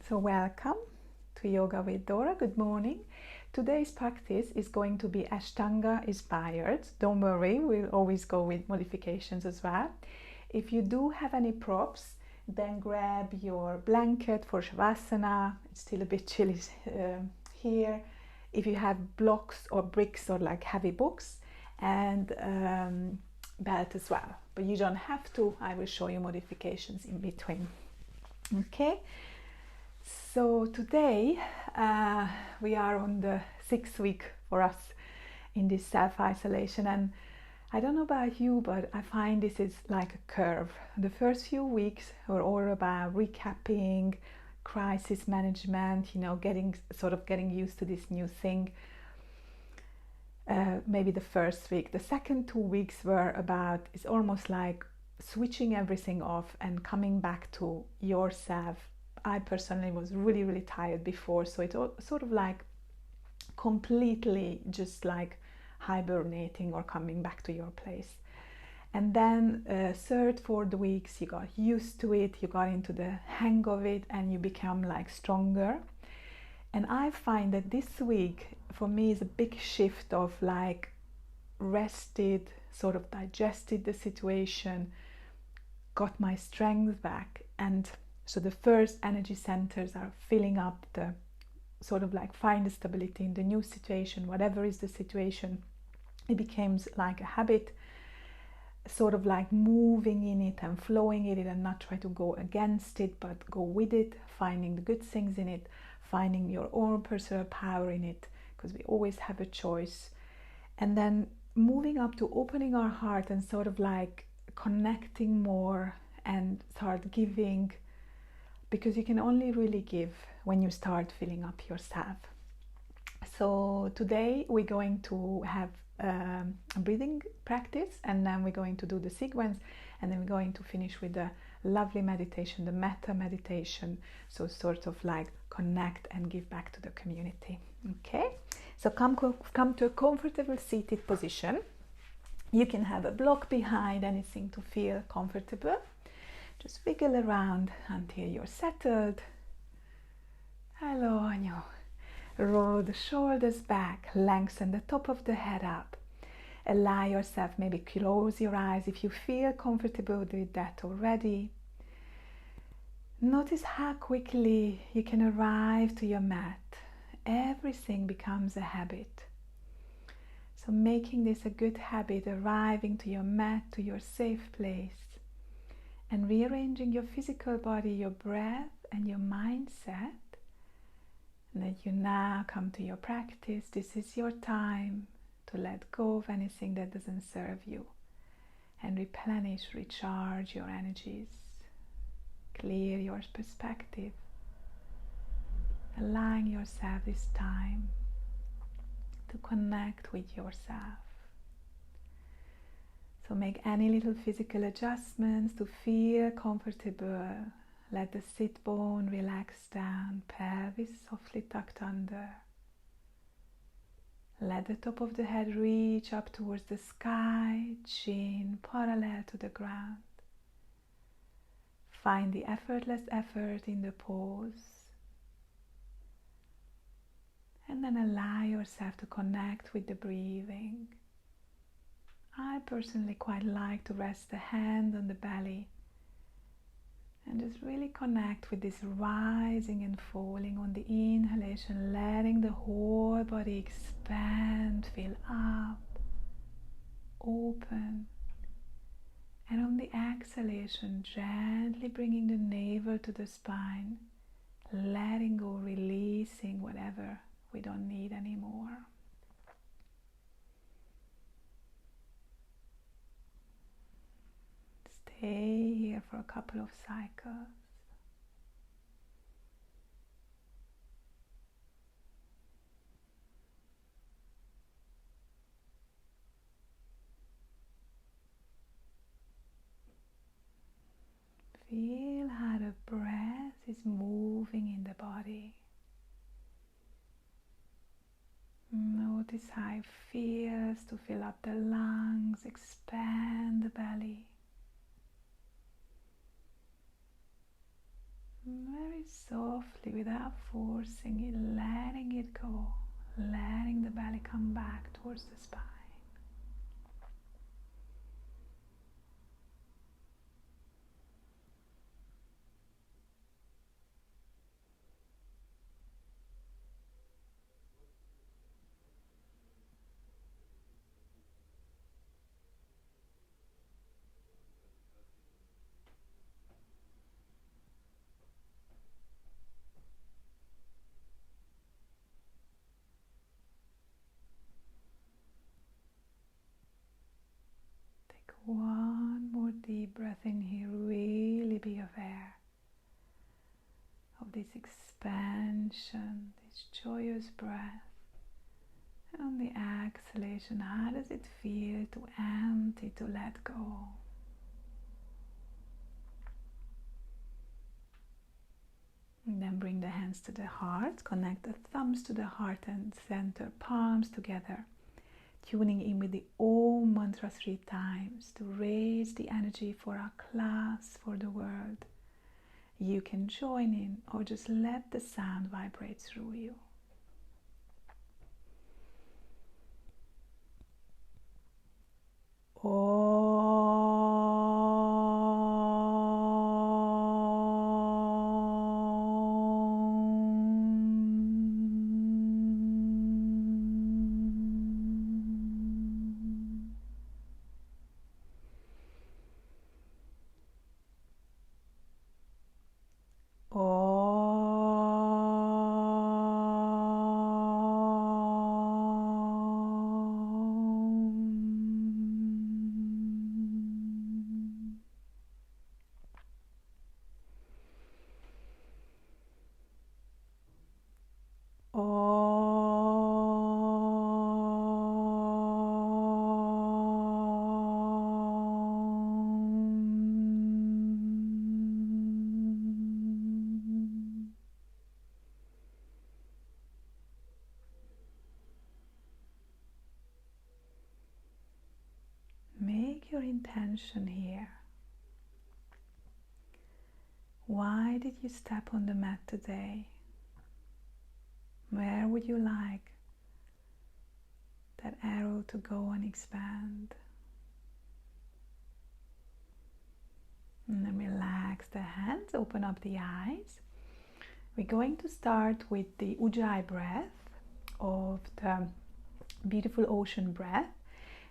So welcome to Yoga with Dora. Good morning. Today's practice is going to be Ashtanga inspired. Don't worry, we'll always go with modifications as well. If you do have any props, then grab your blanket for Shavasana. It's still a bit chilly here. If you have blocks or bricks or like heavy books, and belt as well. But you don't have to. I will show you modifications in between. Okay. So today we are on the 6th week for us in this self-isolation, and I don't know about you, but I find this is like a curve. The first few weeks were all about recapping, crisis management, getting used to this new thing. Maybe the first week. The second 2 weeks were about, it's almost like switching everything off and coming back to yourself. I personally was really, really tired before, so it's sort of like completely just like hibernating or coming back to your place. And then third, fourth weeks, you got used to it, you got into the hang of it, and you become like stronger. And I find that this week for me is a big shift of like rested, sort of digested the situation, got my strength back, and so the first energy centers are filling up, the sort of like find the stability in the new situation, whatever is the situation. It becomes like a habit, sort of like moving in it and flowing in it, and not try to go against it, but go with it, finding the good things in it, finding your own personal power in it, because we always have a choice. And then moving up to opening our heart and sort of like connecting more and start giving, because you can only really give when you start filling up yourself. So today we're going to have a breathing practice, and then we're going to do the sequence, and then we're going to finish with the lovely meditation, the Metta meditation, so sort of like connect and give back to the community. Okay, so come to a comfortable seated position. You can have a block behind, anything to feel comfortable. Just wiggle around until you're settled. Hello, and you roll the shoulders back, lengthen the top of the head up. Allow yourself, maybe close your eyes if you feel comfortable with that already. Notice how quickly you can arrive to your mat. Everything becomes a habit. So making this a good habit, arriving to your mat, to your safe place, and rearranging your physical body, your breath, and your mindset, and that you now come to your practice. This is your time to let go of anything that doesn't serve you and replenish, recharge your energies, clear your perspective, allowing yourself this time to connect with yourself. So make any little physical adjustments to feel comfortable. Let the sit bone relax down, pelvis softly tucked under. Let the top of the head reach up towards the sky, chin parallel to the ground. Find the effortless effort in the pose. And then allow yourself to connect with the breathing. I personally quite like to rest the hand on the belly and just really connect with this rising and falling on the inhalation, letting the whole body expand, fill up, open. And on the exhalation, gently bringing the navel to the spine, letting go, releasing whatever we don't need anymore. Stay here for a couple of cycles. Feel how the breath is moving in the body. Notice how it feels to fill up the lungs, expand the belly. very softly without forcing it, letting it go, letting the belly come back towards the spine. One more deep breath in here. Really be aware of this expansion, this joyous breath. And on the exhalation, how does it feel to empty, to let go? And then bring the hands to the heart, connect the thumbs to the heart and center, palms together. Tuning in with the Om mantra 3 times to raise the energy for our class, for the world. You can join in or just let the sound vibrate through you. Make your intention here. Why did you step on the mat today? Where would you like that arrow to go and expand? And then relax the hands, open up the eyes. We're going to start with the Ujjayi breath of the beautiful ocean breath.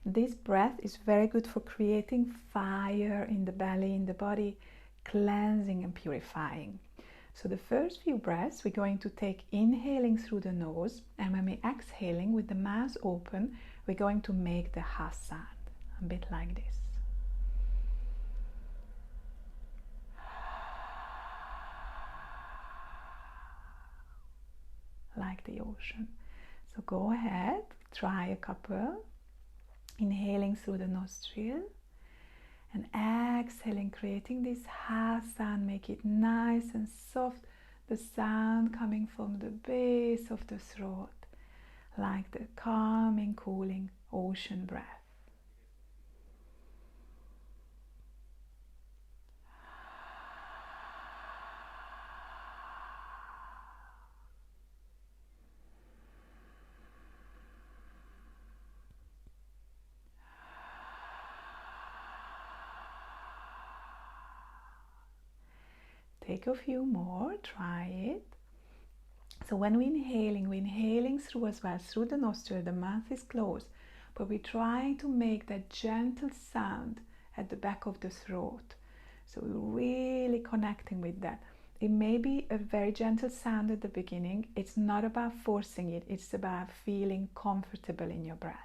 This breath is very good for creating fire in the belly, in the body, cleansing and purifying. So the first few breaths we're going to take inhaling through the nose, and when we're exhaling with the mouth open, we're going to make the ha sound, a bit like this. Like the ocean. So go ahead, try a couple. Inhaling through the nostril and exhaling, creating this ha sound. Make it nice and soft, the sound coming from the base of the throat, like the calming, cooling ocean breath. Take a few more, try it. So when we're inhaling through as well, through the nostril, the mouth is closed, but we're trying to make that gentle sound at the back of the throat. So we're really connecting with that. It may be a very gentle sound at the beginning. It's not about forcing it, it's about feeling comfortable in your breath.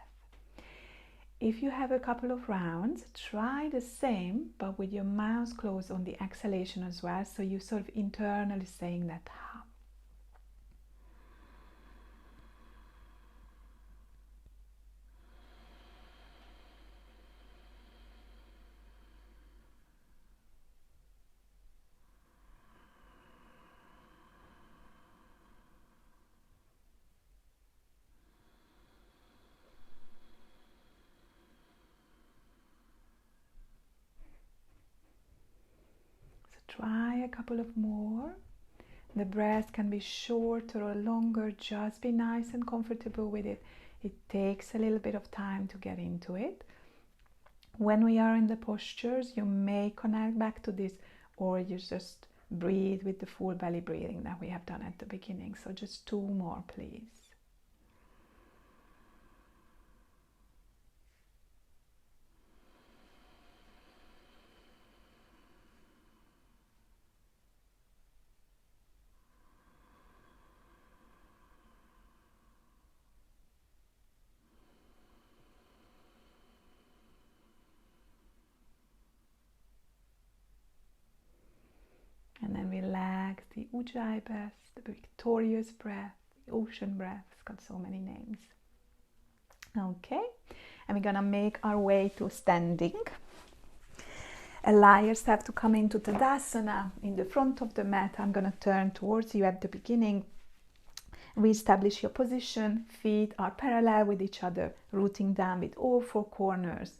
If you have a couple of rounds, try the same, but with your mouth closed on the exhalation as well, so you're sort of internally saying that ha. Try a couple of more. The breath can be shorter or longer, just be nice and comfortable with it. It takes a little bit of time to get into it. When we are in the postures, you may connect back to this, or you just breathe with the full belly breathing that we have done at the beginning. So just 2 more, please. And then relax the Ujjayi breath, the victorious breath, the ocean breath. It's got so many names. Okay, and we're gonna make our way to standing. Allow yourself to come into Tadasana in the front of the mat. I'm gonna turn towards you at the beginning. Reestablish your position. Feet are parallel with each other, rooting down with all 4 corners.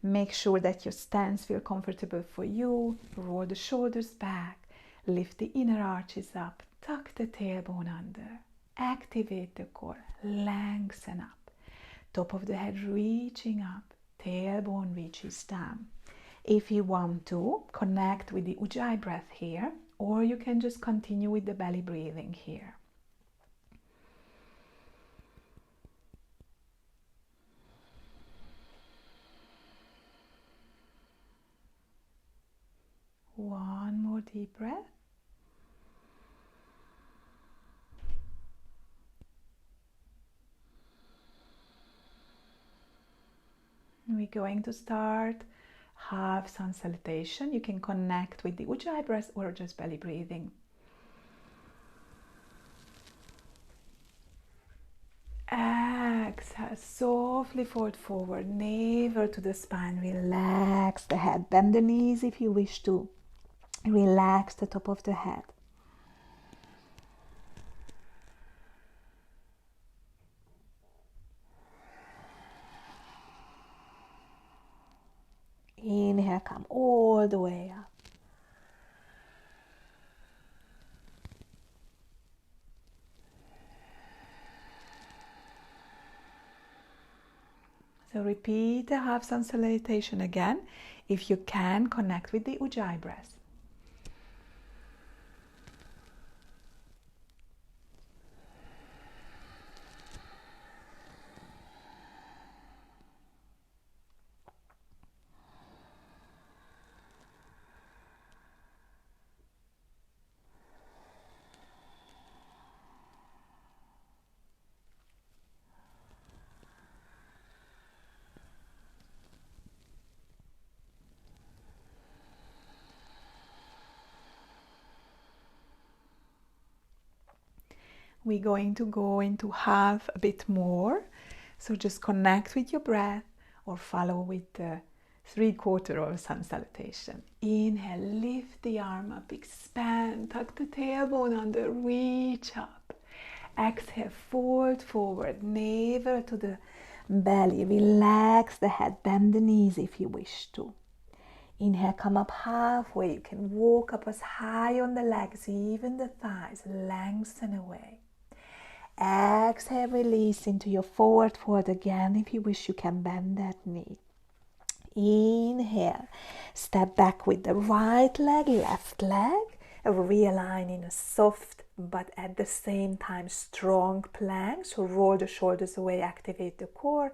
Make sure that your stance feels comfortable for you. Roll the shoulders back. Lift the inner arches up, tuck the tailbone under, activate the core, lengthen up. Top of the head reaching up, tailbone reaches down. If you want to, connect with the Ujjayi breath here, or you can just continue with the belly breathing here. One more deep breath. We're going to start half sun salutation. You can connect with the Ujjayi breath or just belly breathing. Exhale, softly fold forward, navel to the spine. Relax the head. Bend the knees if you wish to. Relax the top of the head. Inhale, come all the way up. So repeat the half sun salutation again. If you can, connect with the Ujjayi breath. We're going to go into half a bit more. So just connect with your breath or follow with the 3/4 of sun salutation. Inhale, lift the arm up, expand, tuck the tailbone under, reach up. Exhale, fold forward, navel to the belly. Relax the head, bend the knees if you wish to. Inhale, come up halfway. You can walk up as high on the legs, even the thighs. Lengthen away. Exhale, release into your forward fold again. If you wish, you can bend that knee. Inhale, step back with the right leg, left leg. Realign in a soft but at the same time strong plank. So roll the shoulders away, activate the core.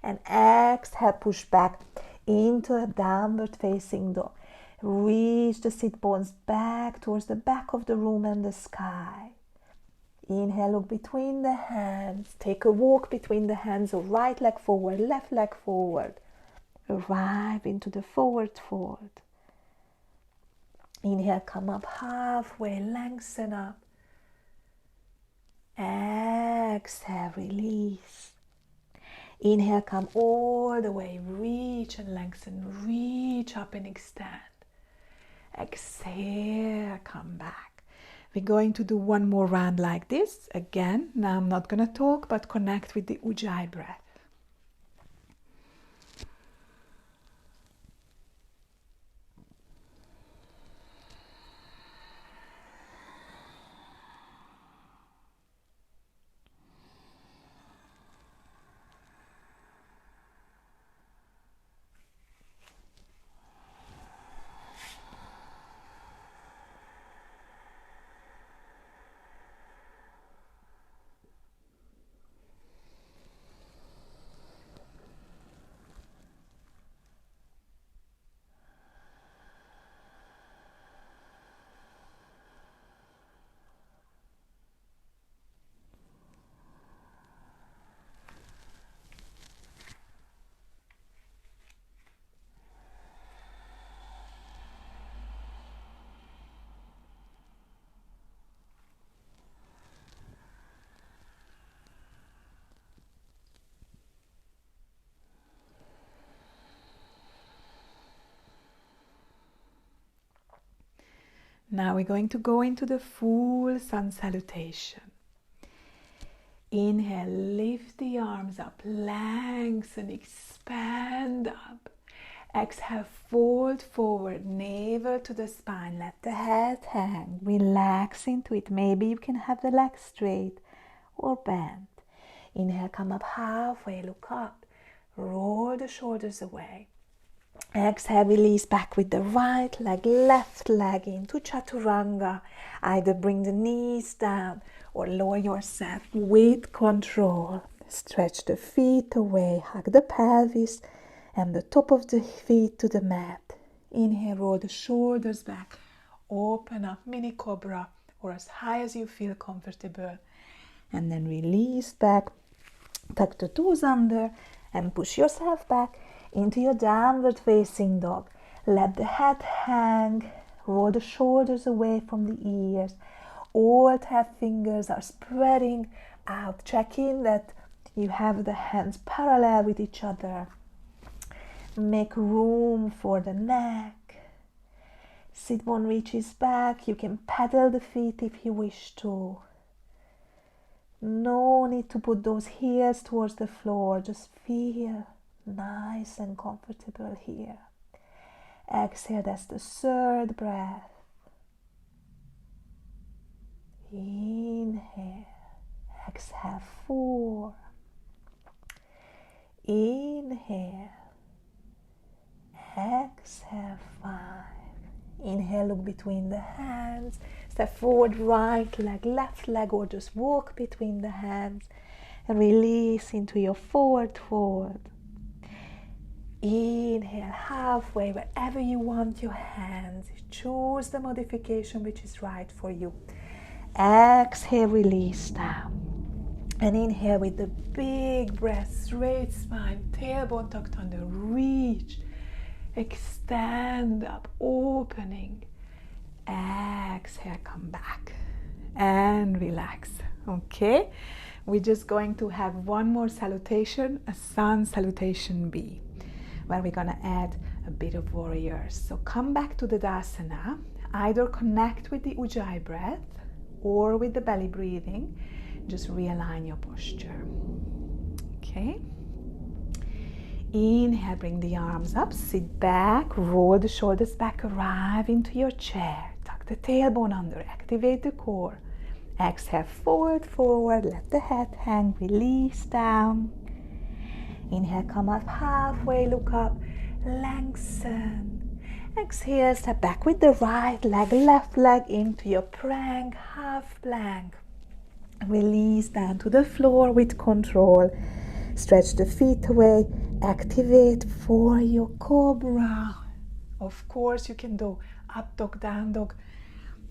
And exhale, push back into a downward facing dog. Reach the sit bones back towards the back of the room and the sky. Inhale, look between the hands. Take a walk between the hands. So right leg forward, left leg forward. Arrive into the forward fold. Inhale, come up halfway, lengthen up. Exhale, release. Inhale, come all the way, reach and lengthen, reach up and extend. Exhale, come back. We're going to do one more round like this. Again, now I'm not going to talk, but connect with the Ujjayi breath. Now we're going to go into the full sun salutation. Inhale, lift the arms up, lengthen, expand up. Exhale, fold forward, navel to the spine, let the head hang, relax into it. Maybe you can have the legs straight or bent. Inhale, come up halfway, look up, roll the shoulders away. Exhale, release back with the right leg, left leg into chaturanga. Either bring the knees down or lower yourself with control. Stretch the feet away, hug the pelvis and the top of the feet to the mat. Inhale, roll the shoulders back, open up, mini cobra, or as high as you feel comfortable. And then release back, tuck the toes under and push yourself back into your downward facing dog. Let the head hang, roll the shoulders away from the ears. All 10 fingers are spreading out. Check in that you have the hands parallel with each other. Make room for the neck. Sit bone reaches back. You can pedal the feet if you wish to. No need to put those heels towards the floor. Just feel nice and comfortable here. Exhale, that's the third breath. Inhale. Exhale, 4. Inhale. Exhale, 5. Inhale, look between the hands. Step forward, right leg, left leg, or just walk between the hands. And release into your forward fold. Inhale, halfway, wherever you want your hands. Choose the modification which is right for you. Exhale, release down. And inhale with the big breath, straight spine, tailbone tucked under, reach. Extend up, opening. Exhale, come back and relax. Okay, we're just going to have one more salutation, a sun salutation B, where we're gonna add a bit of warriors. So come back to the Dasana, either connect with the Ujjayi breath or with the belly breathing. Just realign your posture. Okay. Inhale, bring the arms up, sit back, roll the shoulders back, arrive into your chair. Tuck the tailbone under, activate the core. Exhale, forward, forward, let the head hang, release down. Inhale, come up halfway, look up, lengthen. Exhale, step back with the right leg, left leg into your plank, half plank. Release down to the floor with control. Stretch the feet away. Activate for your cobra. Of course, you can do up dog, down dog,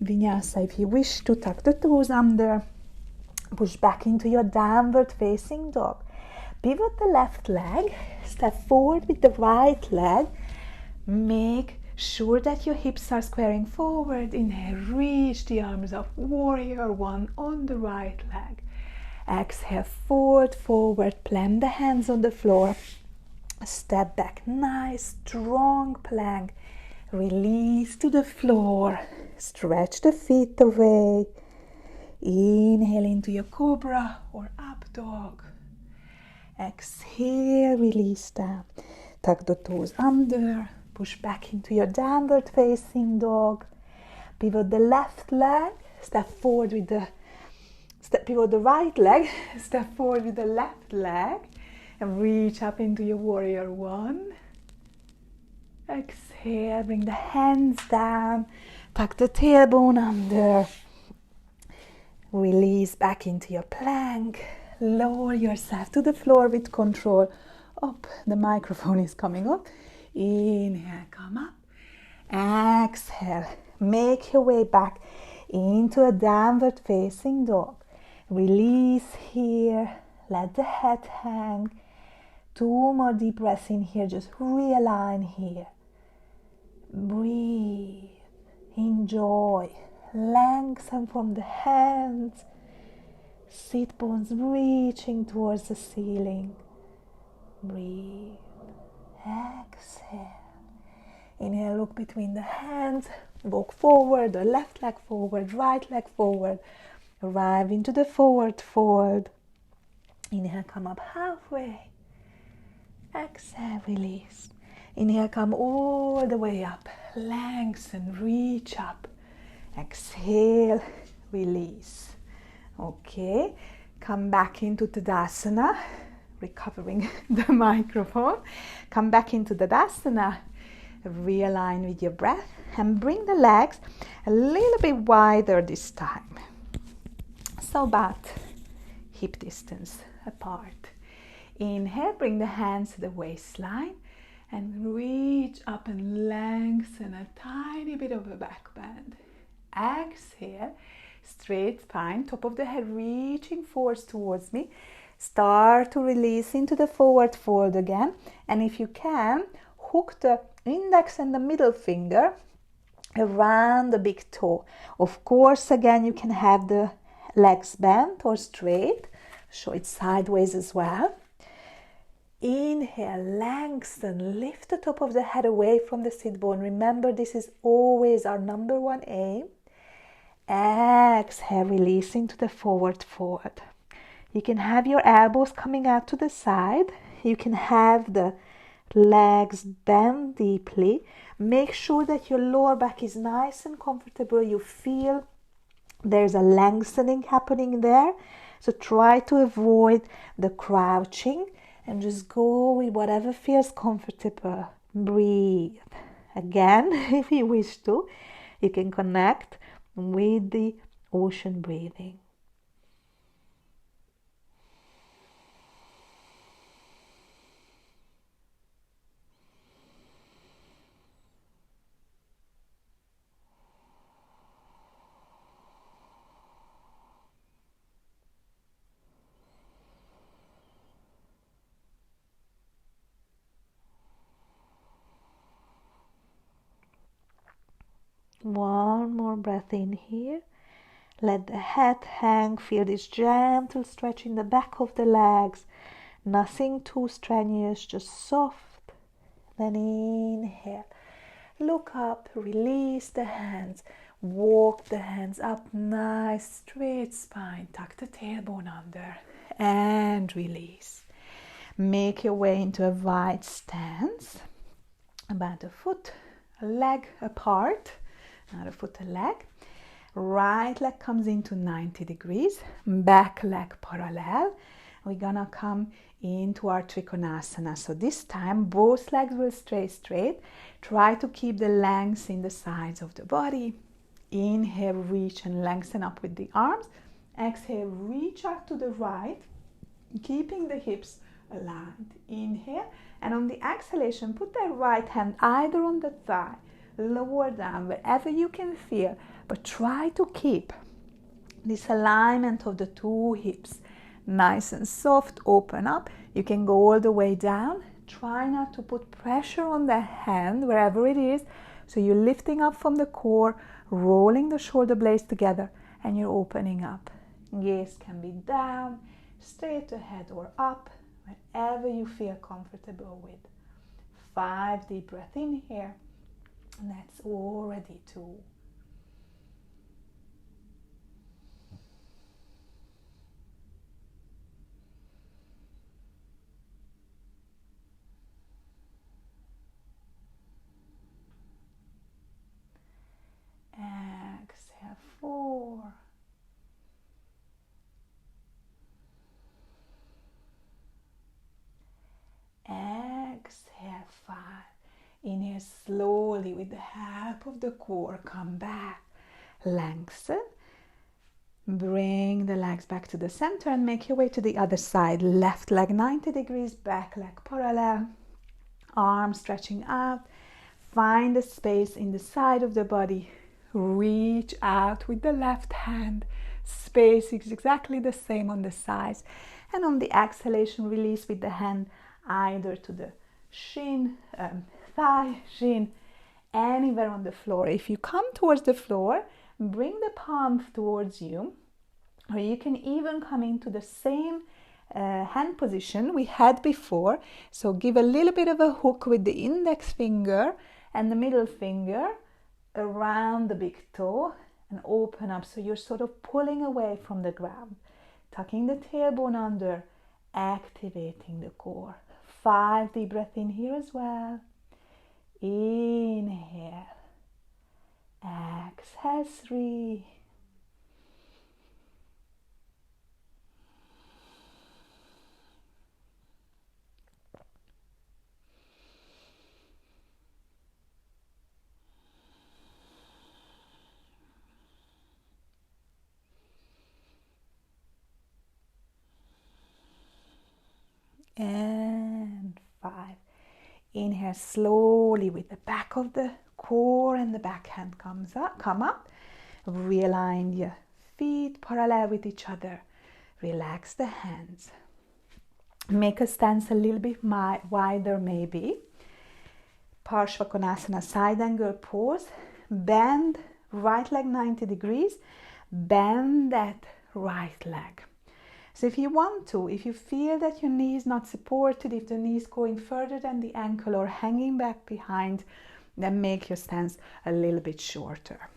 vinyasa if you wish to. Tuck the toes under. Push back into your downward facing dog. Pivot the left leg. Step forward with the right leg. Make sure that your hips are squaring forward. Inhale, reach the arms up. Warrior 1 on the right leg. Exhale, forward, forward. Plant the hands on the floor. Step back, nice, strong plank. Release to the floor. Stretch the feet away. Inhale into your cobra or up dog. Exhale, release down. Tuck the toes under. Push back into your downward facing dog. Pivot the left leg. Pivot the right leg. Step forward with the left leg. And reach up into your warrior 1. Exhale, bring the hands down. Tuck the tailbone under. Release back into your plank. Lower yourself to the floor with control. Up, the microphone is coming up. Inhale, come up. Exhale, make your way back into a downward facing dog. Release here. Let the head hang. 2 more deep breaths in here. Just realign here. Breathe. Enjoy. Lengthen from the hands. Sit bones reaching towards the ceiling. Breathe. Exhale. Inhale, look between the hands. Walk forward, or left leg forward, right leg forward. Arrive into the forward fold. Inhale, come up halfway. Exhale, release. Inhale, come all the way up. Lengthen, reach up. Exhale, release. Okay, come back into Tadasana. Recovering the microphone. Come back into Tadasana. Realign with your breath and bring the legs a little bit wider this time. So about hip distance apart. Inhale, bring the hands to the waistline and reach up and lengthen a tiny bit of a back bend. Exhale, straight spine, top of the head reaching forwards towards me. Start to release into the forward fold again. And if you can, hook the index and the middle finger around the big toe. Of course, again, you can have the legs bent or straight. Show it sideways as well. Inhale, lengthen, lift the top of the head away from the sit bone. Remember, this is always our number one aim. Exhale, release into the forward fold. You can have your elbows coming out to the side. You can have the legs bend deeply. Make sure that your lower back is nice and comfortable. You feel there's a lengthening happening there. So try to avoid the crouching and just go with whatever feels comfortable. Breathe. Again, if you wish to, you can connect with the ocean breathing. One more breath in here. Let the head hang. Feel this gentle stretch in the back of the legs. Nothing too strenuous, just soft. Then inhale. Look up, release the hands. Walk the hands up, nice straight spine. Tuck the tailbone under and release. Make your way into a wide stance. About a leg apart. Not a foot, a leg. Right leg comes into 90 degrees. Back leg parallel. We're gonna come into our Trikonasana. So this time, both legs will stay straight. Try to keep the length in the sides of the body. Inhale, reach and lengthen up with the arms. Exhale, reach out to the right, keeping the hips aligned. Inhale, and on the exhalation, put the right hand either on the thigh, lower down, wherever you can feel, but try to keep this alignment of the two hips nice and soft. Open up. You can go all the way down. Try not to put pressure on the hand wherever it is. So you're lifting up from the core, rolling the shoulder blades together, and you're opening up. Gaze can be down, straight ahead, or up, wherever you feel comfortable with. 5 deep breaths in here. And that's already 2. Exhale, 4. Exhale, 5. Inhale slowly with the help of the core. Come back. Lengthen. Bring the legs back to the center and make your way to the other side. Left leg 90 degrees, back leg parallel. Arms stretching out. Find a space in the side of the body. Reach out with the left hand. Space is exactly the same on the sides. And on the exhalation, release with the hand either to the shin, thigh, shin, anywhere on the floor. If you come towards the floor, bring the palm towards you, or you can even come into the same hand position we had before. So give a little bit of a hook with the index finger and the middle finger around the big toe and open up. So you're sort of pulling away from the ground, tucking the tailbone under, activating the core. 5 deep breaths in here as well. Inhale. Exhale, 3. And 5. Inhale slowly with the back of the core and the back hand come up. Realign your feet parallel with each other. Relax the hands. Make a stance a little bit wider maybe. Parshvakonasana, side angle pose. Bend right leg 90 degrees. Bend that right leg. So if you want to, if you feel that your knee is not supported, if the knee is going further than the ankle or hanging back behind, then make your stance a little bit shorter.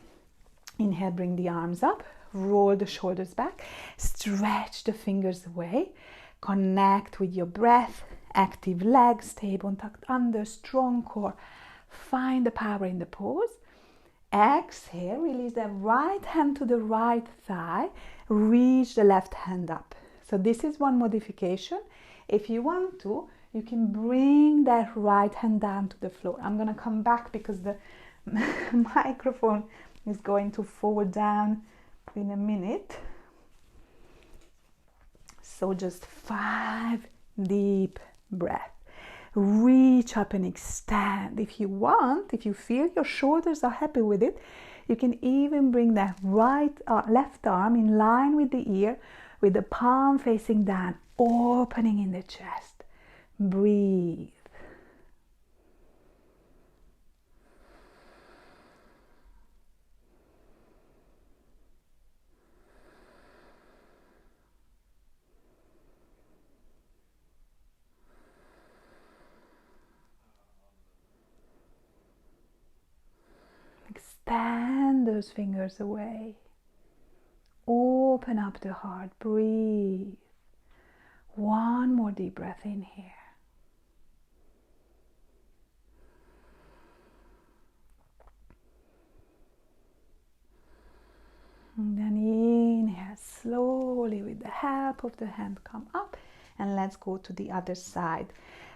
Inhale, bring the arms up, roll the shoulders back, stretch the fingers away, connect with your breath, active legs, tailbone tucked under, strong core. Find the power in the pose. Exhale, release the right hand to the right thigh, reach the left hand up. So this is one modification. If you want to, you can bring that right hand down to the floor. I'm going to come back because the microphone is going to fall down in a minute. So just 5 deep breaths. Reach up and extend. If you want, if you feel your shoulders are happy with it, you can even bring that left arm in line with the ear, with the palm facing down, opening in the chest. Breathe. Extend those fingers away. Open up the heart. Breathe. One more deep breath in here. And then inhale slowly with the help of the hand, come up, and let's go to the other side.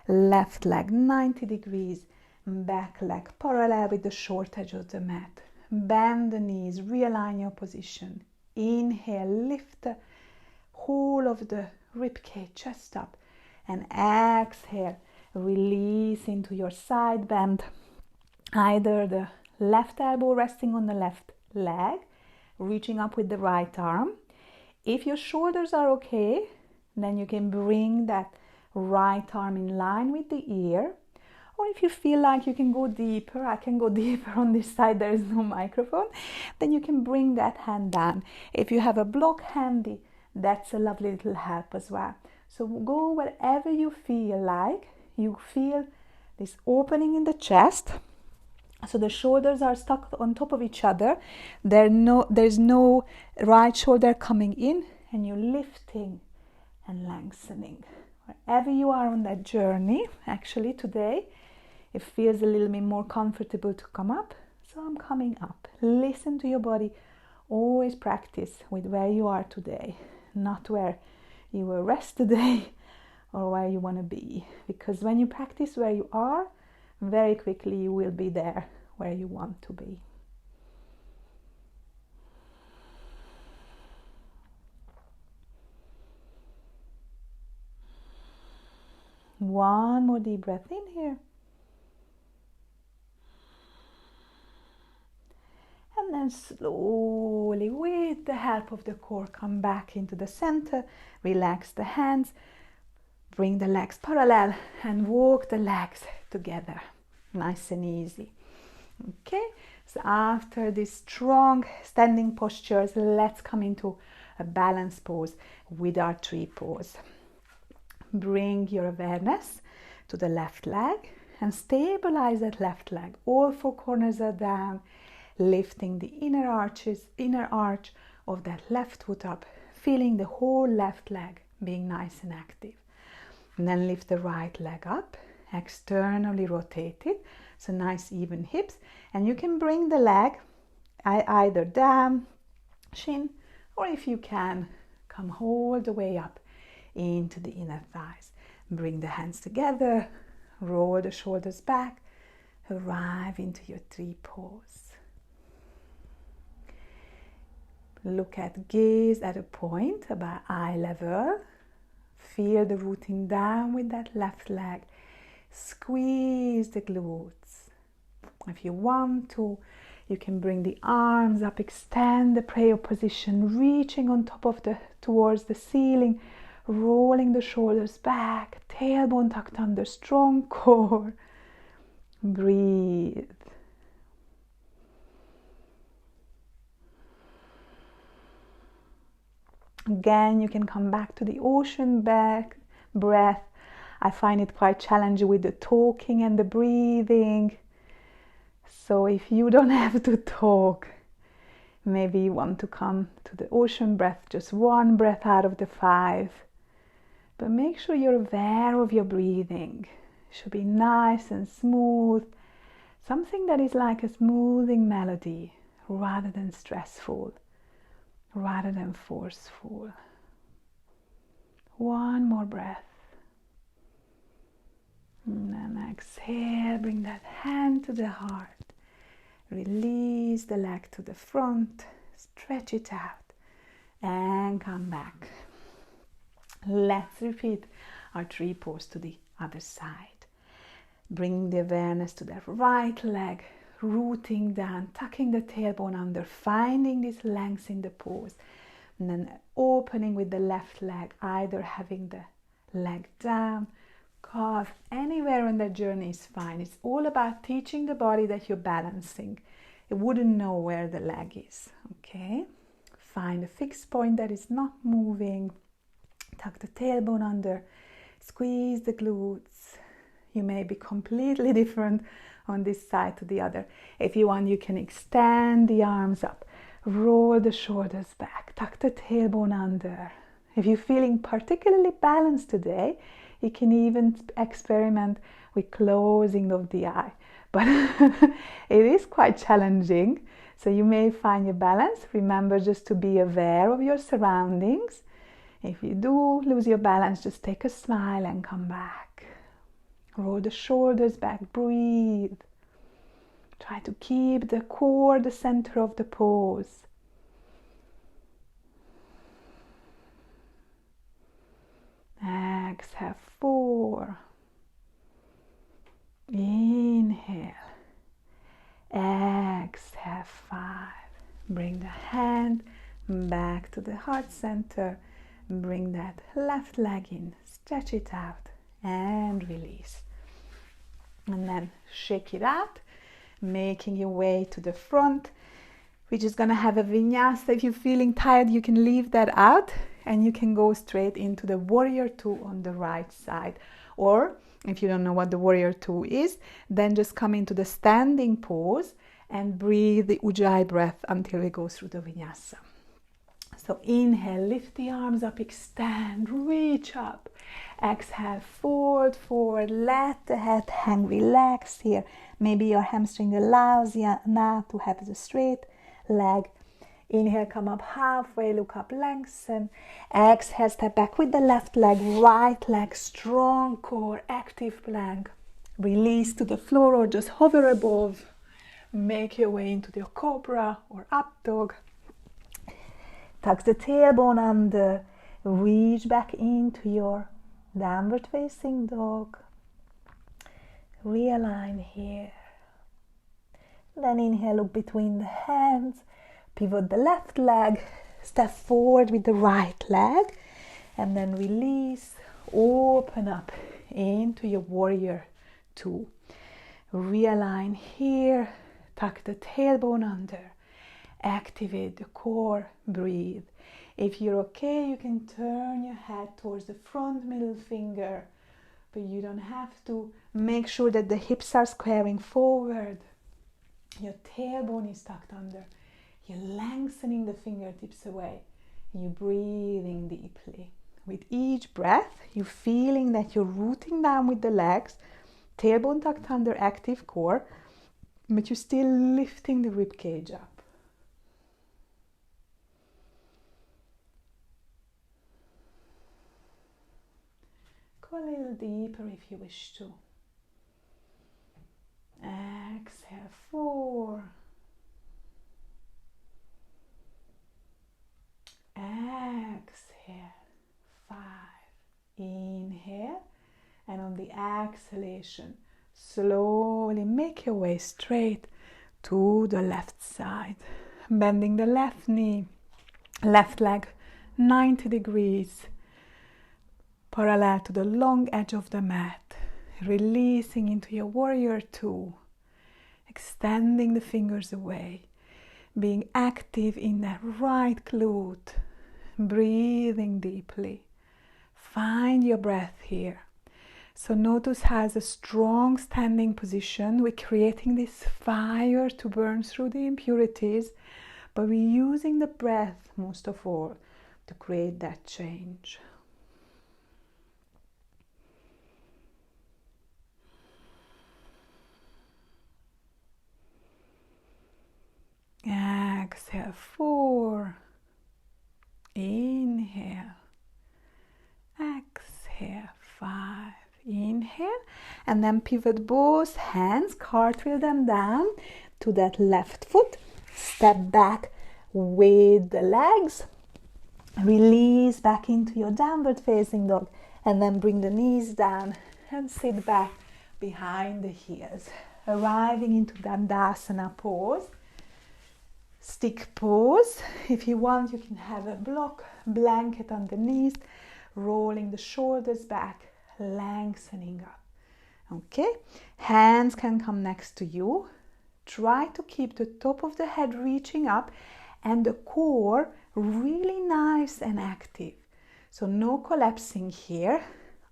Left leg 90 degrees, back leg parallel with the short edge of the mat. Bend the knees, realign your position. Inhale, lift the whole of the ribcage, chest up, and exhale, release into your side bend. Either the left elbow resting on the left leg, reaching up with the right arm. If your shoulders are okay, then you can bring that right arm in line with the ear. Or if you feel like you can go deeper, I can go deeper on this side, there is no microphone, then you can bring that hand down. If you have a block handy, that's a lovely little help as well. So go wherever you feel like. You feel this opening in the chest. So the shoulders are stuck on top of each other. There's no right shoulder coming in, and you're lifting and lengthening. Wherever you are on that journey, actually today, it feels a little bit more comfortable to come up. So I'm coming up. Listen to your body. Always practice with where you are today, not where you will rest today or where you want to be. Because when you practice where you are, very quickly you will be there where you want to be. One more deep breath in here. And then slowly, with the help of the core, come back into the center. Relax the hands. Bring the legs parallel and walk the legs together. Nice and easy. Okay, so after these strong standing postures, let's come into a balance pose with our tree pose. Bring your awareness to the left leg and stabilize that left leg. All 4 corners are down. lifting the inner arch of that left foot up, feeling the whole left leg being nice and active. And then lift the right leg up, externally rotate it, so nice even hips. And you can bring the leg either down, shin, or if you can, come all the way up into the inner thighs. Bring the hands together, roll the shoulders back, arrive into your tree pose. Look at, gaze at a point about eye level. Feel the rooting down with that left leg. Squeeze the glutes. If you want to, you can bring the arms up, extend the prayer position, reaching on top of towards the ceiling, rolling the shoulders back, tailbone tucked under, strong core. Breathe. Again, you can come back to the ocean breath. I find it quite challenging with the talking and the breathing. So if you don't have to talk, maybe you want to come to the ocean breath, just one breath out of the 5. But make sure you're aware of your breathing. It should be nice and smooth. Something that is like a smoothing melody rather than stressful, rather than forceful. One more breath. And then exhale, bring that hand to the heart. Release the leg to the front, stretch it out, and come back. Let's repeat our tree pose to the other side. Bring the awareness to the right leg, rooting down, tucking the tailbone under, finding this length in the pose, and then opening with the left leg, either having the leg down, calf, anywhere on the journey is fine. It's all about teaching the body that you're balancing. It wouldn't know where the leg is, okay? Find a fixed point that is not moving. Tuck the tailbone under, squeeze the glutes. You may be completely different on this side to the other. If you want, you can extend the arms up, roll the shoulders back, tuck the tailbone under. If you're feeling particularly balanced today, you can even experiment with closing of the eye. But it is quite challenging, so you may find your balance. Remember just to be aware of your surroundings. If you do lose your balance, just take a smile and come back. Roll the shoulders back, breathe. Try to keep the core the center of the pose. Exhale, 4. Inhale. Exhale, 5. Bring the hand back to the heart center. Bring that left leg in. Stretch it out and release. And then shake it out, making your way to the front. We're just going to have a vinyasa. If you're feeling tired, you can leave that out and you can go straight into the warrior 2 on the right side. Or if you don't know what the warrior 2 is, then just come into the standing pose and breathe the Ujjayi breath until we go through the vinyasa. So inhale, lift the arms up, extend, reach up. Exhale, forward, let the head hang, relax here. Maybe your hamstring allows you now to have the straight leg. Inhale, come up halfway, look up, lengthen. Exhale, step back with the left leg, right leg, strong core, active plank. Release to the floor or just hover above. Make your way into your cobra or up dog. Tuck the tailbone under. Reach back into your downward facing dog. Realign here. Then inhale, look between the hands. Pivot the left leg, step forward with the right leg, and then release, open up into your warrior 2. Realign here, tuck the tailbone under, activate the core, breathe. If you're okay, you can turn your head towards the front middle finger, but you don't have to. Make sure that the hips are squaring forward. Your tailbone is tucked under. You're lengthening the fingertips away. You're breathing deeply. With each breath, you're feeling that you're rooting down with the legs, tailbone tucked under, active core, but you're still lifting the rib cage up. Go a little deeper if you wish to. Exhale, 4. Exhale, 5. Inhale, and on the exhalation, slowly make your way straight to the left side, bending the left knee, left leg 90 degrees, parallel to the long edge of the mat, releasing into your warrior 2, extending the fingers away, being active in that right glute, breathing deeply. Find your breath here. So notice how as a strong standing position, we're creating this fire to burn through the impurities, but we're using the breath most of all to create that change. Exhale, 4. Inhale. Exhale, 5. Inhale, and then pivot both hands, cartwheel them down to that left foot. Step back with the legs. Release back into your downward facing dog, and then bring the knees down and sit back behind the heels. Arriving into Dandasana pose. Stick pose. If you want, you can have a block blanket underneath, rolling the shoulders back, lengthening up. Okay, hands can come next to you. Try to keep the top of the head reaching up and the core really nice and active. So no collapsing here.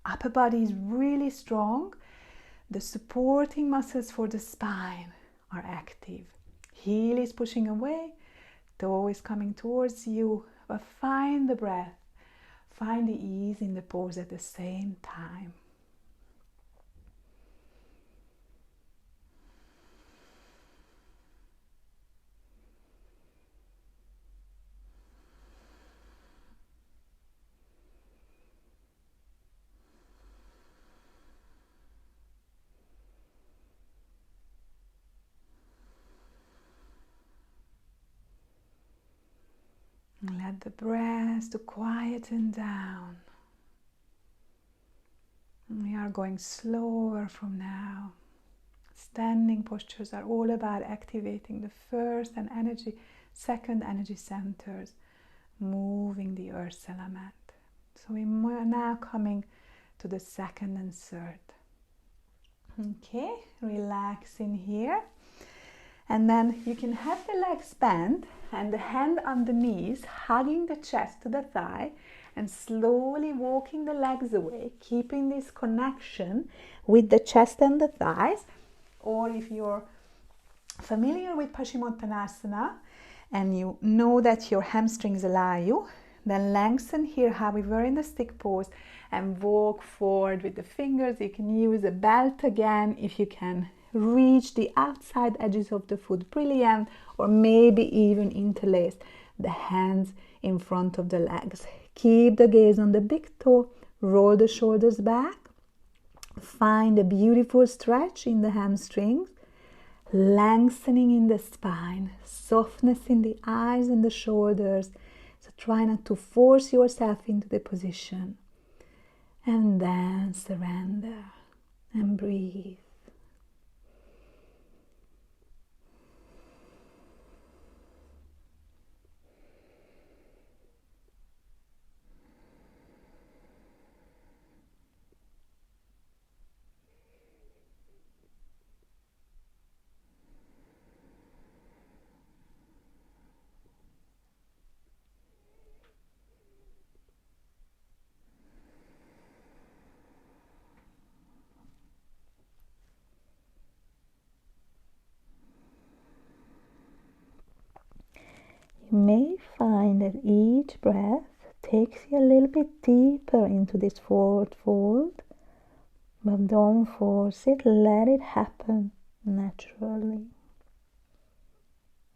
Upper body is really strong. The supporting muscles for the spine are active. Heel is pushing away, toe is coming towards you, but find the breath. Find the ease in the pose at the same time. Let the breath to quieten down. We are going slower from now. Standing postures are all about activating the first and second energy centers, moving the earth element. So we are now coming to the second and third. Okay, relax in here. And then you can have the legs bent and the hand on the knees, hugging the chest to the thigh and slowly walking the legs away, keeping this connection with the chest and the thighs. Or if you're familiar with Paschimottanasana and you know that your hamstrings allow you, then lengthen here how we were in the stick pose and walk forward with the fingers. You can use a belt again if you can reach the outside edges of the foot, brilliant, or maybe even interlace the hands in front of the legs. Keep the gaze on the big toe, roll the shoulders back, find a beautiful stretch in the hamstrings, lengthening in the spine, softness in the eyes and the shoulders. So try not to force yourself into the position, and then surrender and breathe. You may find that each breath takes you a little bit deeper into this forward fold, but don't force it, let it happen naturally.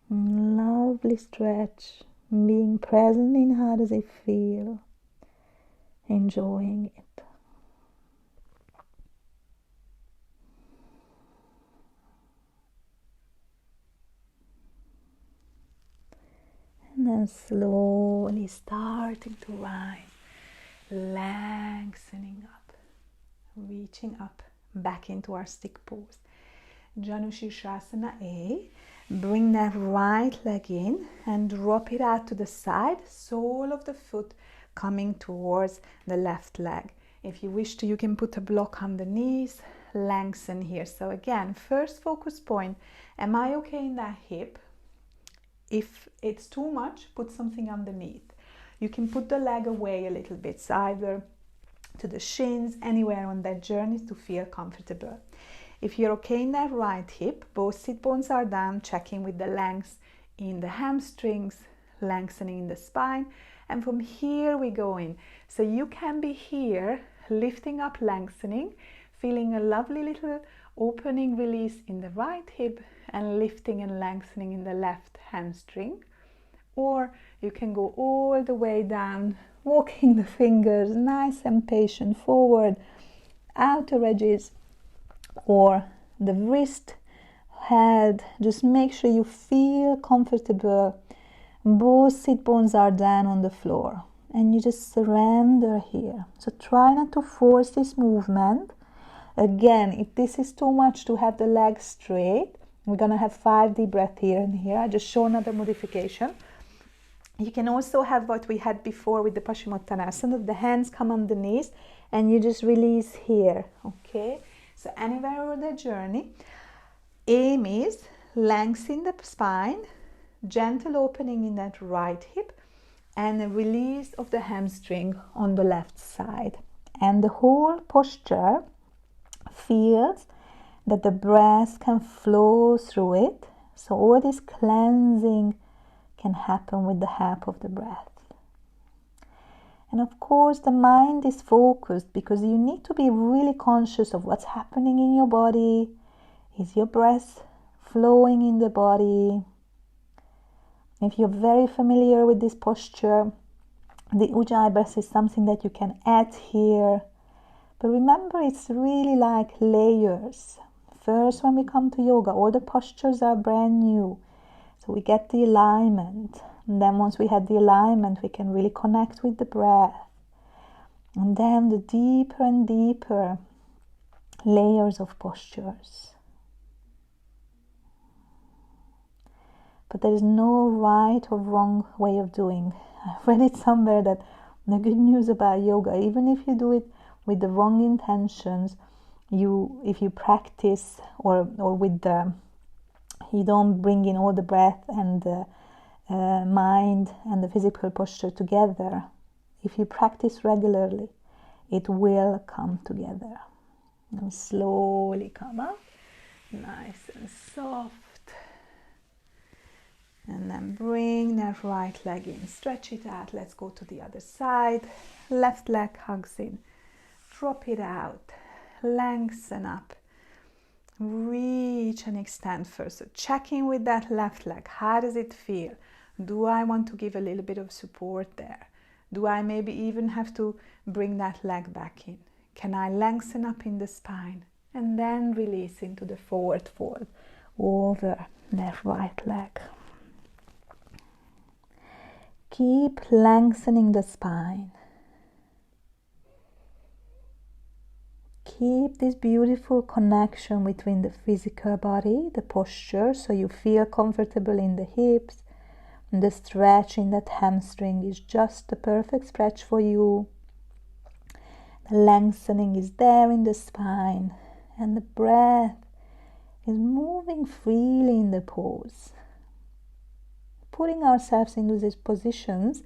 Lovely stretch, being present in how does it feel, enjoying it. And then slowly starting to rise, lengthening up, reaching up back into our stick pose. Janu Shirshasana A. Bring that right leg in and drop it out to the side, sole of the foot coming towards the left leg. If you wish to, you can put a block on the knees, lengthen here. So again, first focus point, am I okay in that hip? If it's too much, put something underneath. You can put the leg away a little bit, so either to the shins, anywhere on that journey to feel comfortable. If you're okay in that right hip, both sit bones are down, checking with the length in the hamstrings, lengthening in the spine, and from here we go in. So you can be here, lifting up, lengthening, feeling a lovely little opening release in the right hip and lifting and lengthening in the left hamstring. Or you can go all the way down, walking the fingers nice and patient forward, outer edges, or the wrist, head. Just make sure you feel comfortable. Both sit bones are down on the floor and you just surrender here. So try not to force this movement. Again, if this is too much to have the legs straight, we're gonna have 5 deep breaths here and here. I just show another modification. You can also have what we had before with the Paschimottanasana. The hands come on the knees and you just release here, okay? So anywhere over the journey, aim is lengthen the spine, gentle opening in that right hip, and a release of the hamstring on the left side. And the whole posture feels that the breath can flow through it. So all this cleansing can happen with the help of the breath. And of course, the mind is focused because you need to be really conscious of what's happening in your body. Is your breath flowing in the body? If you're very familiar with this posture, the Ujjayi breath is something that you can add here. But remember, it's really like layers. First, when we come to yoga, all the postures are brand new. So we get the alignment. And then once we have the alignment, we can really connect with the breath. And then the deeper and deeper layers of postures. But there is no right or wrong way of doing. I've read it somewhere that the good news about yoga, even if you do it with the wrong intentions, if you practice or with the, you don't bring in all the breath and the mind and the physical posture together. If you practice regularly, it will come together. And slowly come up, nice and soft. And then bring that right leg in, stretch it out. Let's go to the other side. Left leg hugs in, drop it out, lengthen up, reach and extend first. So checking with that left leg, how does it feel? Do I want to give a little bit of support there? Do I maybe even have to bring that leg back in? Can I lengthen up in the spine? And then release into the forward fold over that right leg. Keep lengthening the spine. Keep this beautiful connection between the physical body, the posture, so you feel comfortable in the hips. The stretch in that hamstring is just the perfect stretch for you. The lengthening is there in the spine, and the breath is moving freely in the pose. Putting ourselves into these positions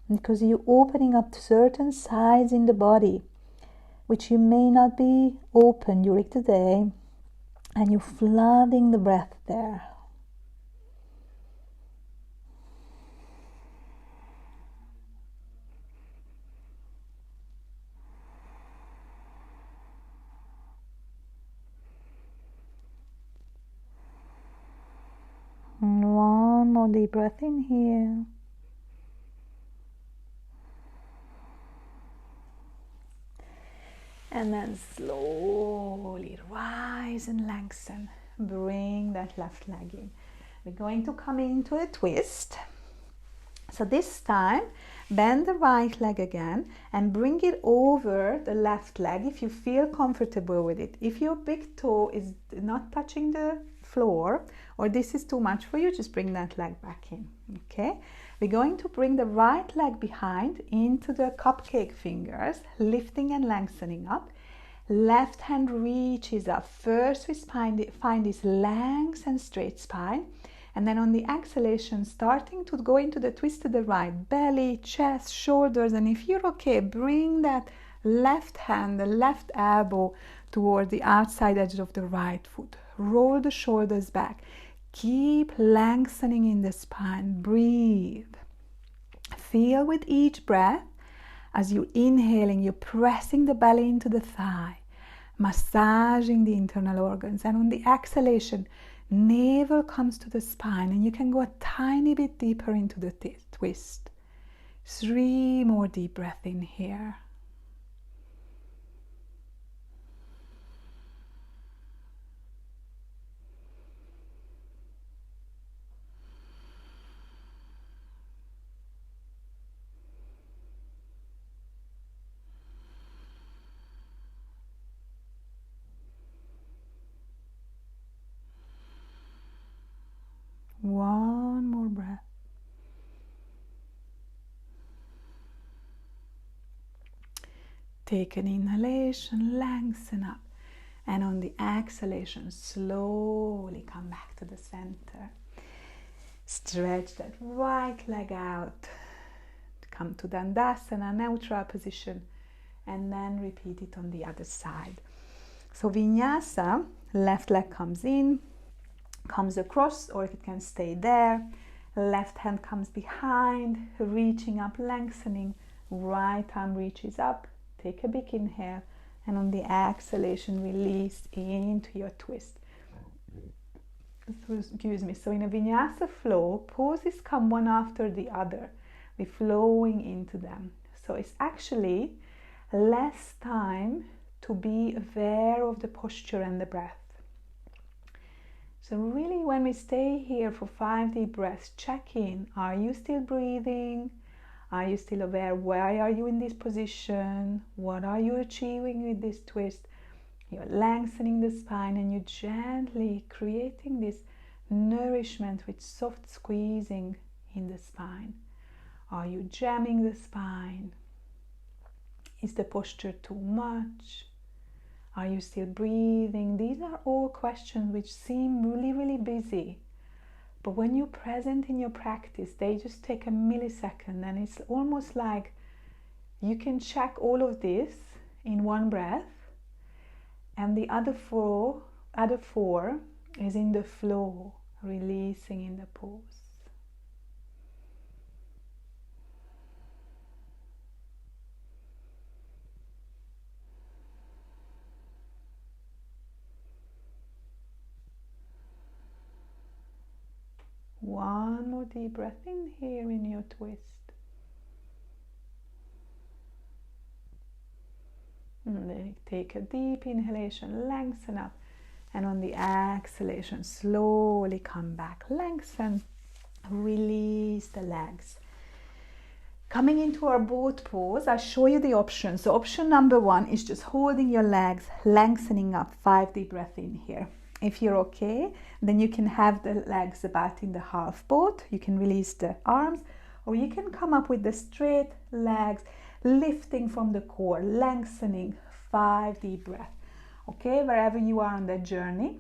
because you're opening up certain sides in the body which you may not be open during the day, and you're flooding the breath there. more deep breath in here. And then slowly rise and lengthen. Bring that left leg in. We're going to come into a twist. So this time, bend the right leg again and bring it over the left leg if you feel comfortable with it. If your big toe is not touching the floor or this is too much for you, just bring that leg back in. Okay? We're going to bring the right leg behind into the cupcake fingers, lifting and lengthening up. Left hand reaches up. First we find this length and straight spine. And then on the exhalation, starting to go into the twist to the right, belly, chest, shoulders. And if you're okay, bring that left hand, the left elbow toward the outside edge of the right foot. Roll the shoulders back. Keep lengthening in the spine. Breathe. Feel with each breath, as you're inhaling, you're pressing the belly into the thigh, massaging the internal organs. And on the exhalation, navel comes to the spine and you can go a tiny bit deeper into the twist. 3 more deep breaths in here. One more breath. Take an inhalation, lengthen up. And on the exhalation, slowly come back to the center. Stretch that right leg out. Come to Dandasana, neutral position. And then repeat it on the other side. So Vinyasa, left leg comes in, comes across, or it can stay there. Left hand comes behind, reaching up, lengthening. Right arm reaches up. Take a big inhale, and on the exhalation, release into your twist. Excuse me. So in a Vinyasa flow, poses come one after the other. We're flowing into them. So it's actually less time to be aware of the posture and the breath. So really, when we stay here for 5 deep breaths, check in. Are you still breathing? Are you still aware? Why are you in this position? What are you achieving with this twist? You're lengthening the spine and you're gently creating this nourishment with soft squeezing in the spine. Are you jamming the spine? Is the posture too much? Are you still breathing? These are all questions which seem really, really busy. But when you're present in your practice, they just take a millisecond, and it's almost like you can check all of this in one breath, and the other four is in the flow, releasing in the pause. One more deep breath in here in your twist. And then take a deep inhalation, lengthen up. And on the exhalation, slowly come back. Lengthen, release the legs. Coming into our boat pose, I'll show you the options. So option number 1 is just holding your legs, lengthening up. 5 deep breaths in here. If you're okay, then you can have the legs about in the half boat. You can release the arms, or you can come up with the straight legs, lifting from the core, lengthening. 5 deep breaths. Okay, wherever you are on that journey,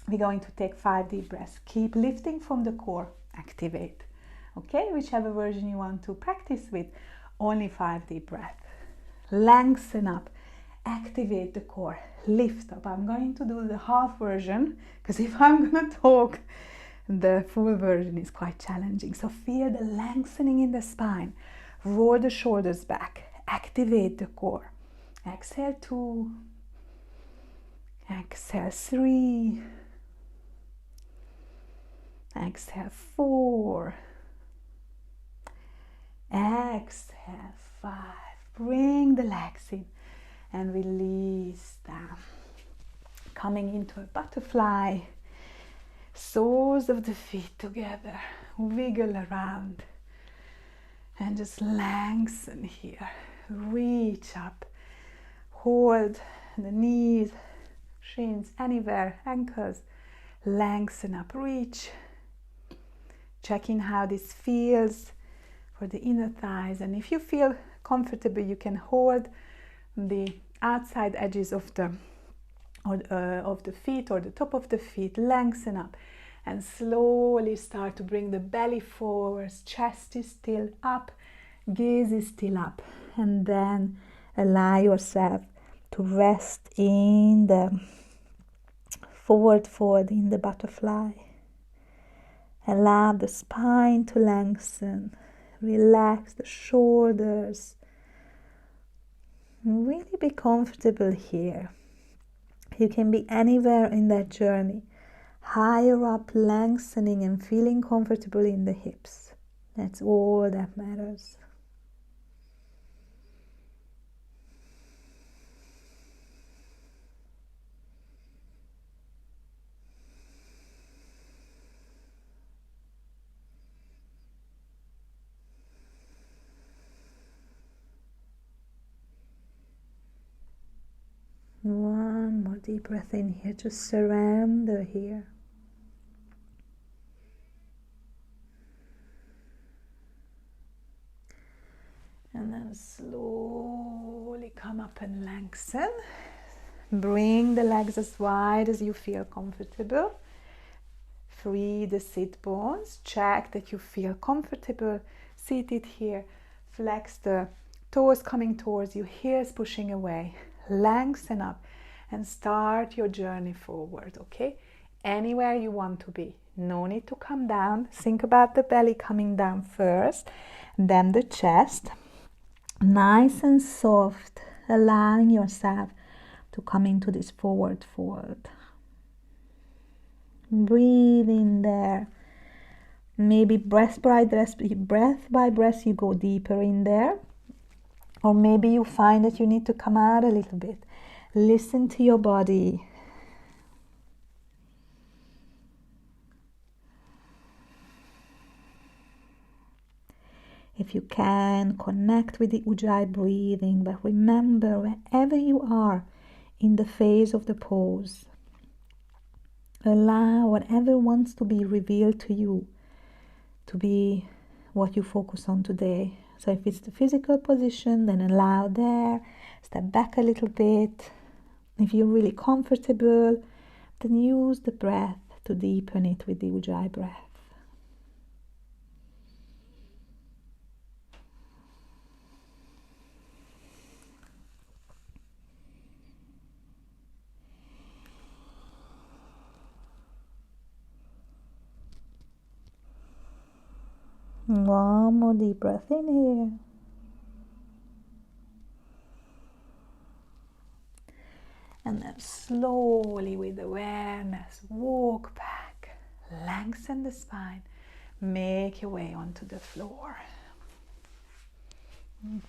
we're going to take 5 deep breaths. Keep lifting from the core, activate. Okay, whichever version you want to practice with, only 5 deep breaths. Lengthen up. Activate the core, lift up. I'm going to do the half version because if I'm going to talk, the full version is quite challenging. So feel the lengthening in the spine. Roll the shoulders back. Activate the core. Exhale 2. Exhale 3. exhale, 4, exhale, 5. Bring the legs in and release down. Coming into a butterfly, soles of the feet together, wiggle around and just lengthen here. Reach up, hold the knees, shins, anywhere, ankles, lengthen up, reach. Checking how this feels for the inner thighs, and if you feel comfortable, you can hold the outside edges of the feet or the top of the feet, lengthen up and slowly start to bring the belly forward, chest is still up, gaze is still up, and then allow yourself to rest in the forward fold, in the butterfly. Allow the spine to lengthen, relax the shoulders, really be comfortable here. You can be anywhere in that journey, higher up, lengthening and feeling comfortable in the hips. That's all that matters. One more deep breath in here, just surrender here. And then slowly come up and lengthen. Bring the legs as wide as you feel comfortable. Free the sit bones. Check that you feel comfortable seated here. Flex the toes coming towards you, heels pushing away. Lengthen up and start your journey forward, okay? Anywhere you want to be. No need to come down. Think about the belly coming down first, then the chest. Nice and soft, allowing yourself to come into this forward fold. Breathe in there. Maybe breath by breath you go deeper in there. Or maybe you find that you need to come out a little bit. Listen to your body. If you can, connect with the Ujjayi breathing, but remember, wherever you are in the phase of the pose, allow whatever wants to be revealed to you to be what you focus on today. So if it's the physical position, then allow there, step back a little bit. If you're really comfortable, then use the breath to deepen it with the Ujjayi breath. One more deep breath in here. And then slowly, with awareness, walk back, lengthen the spine, make your way onto the floor.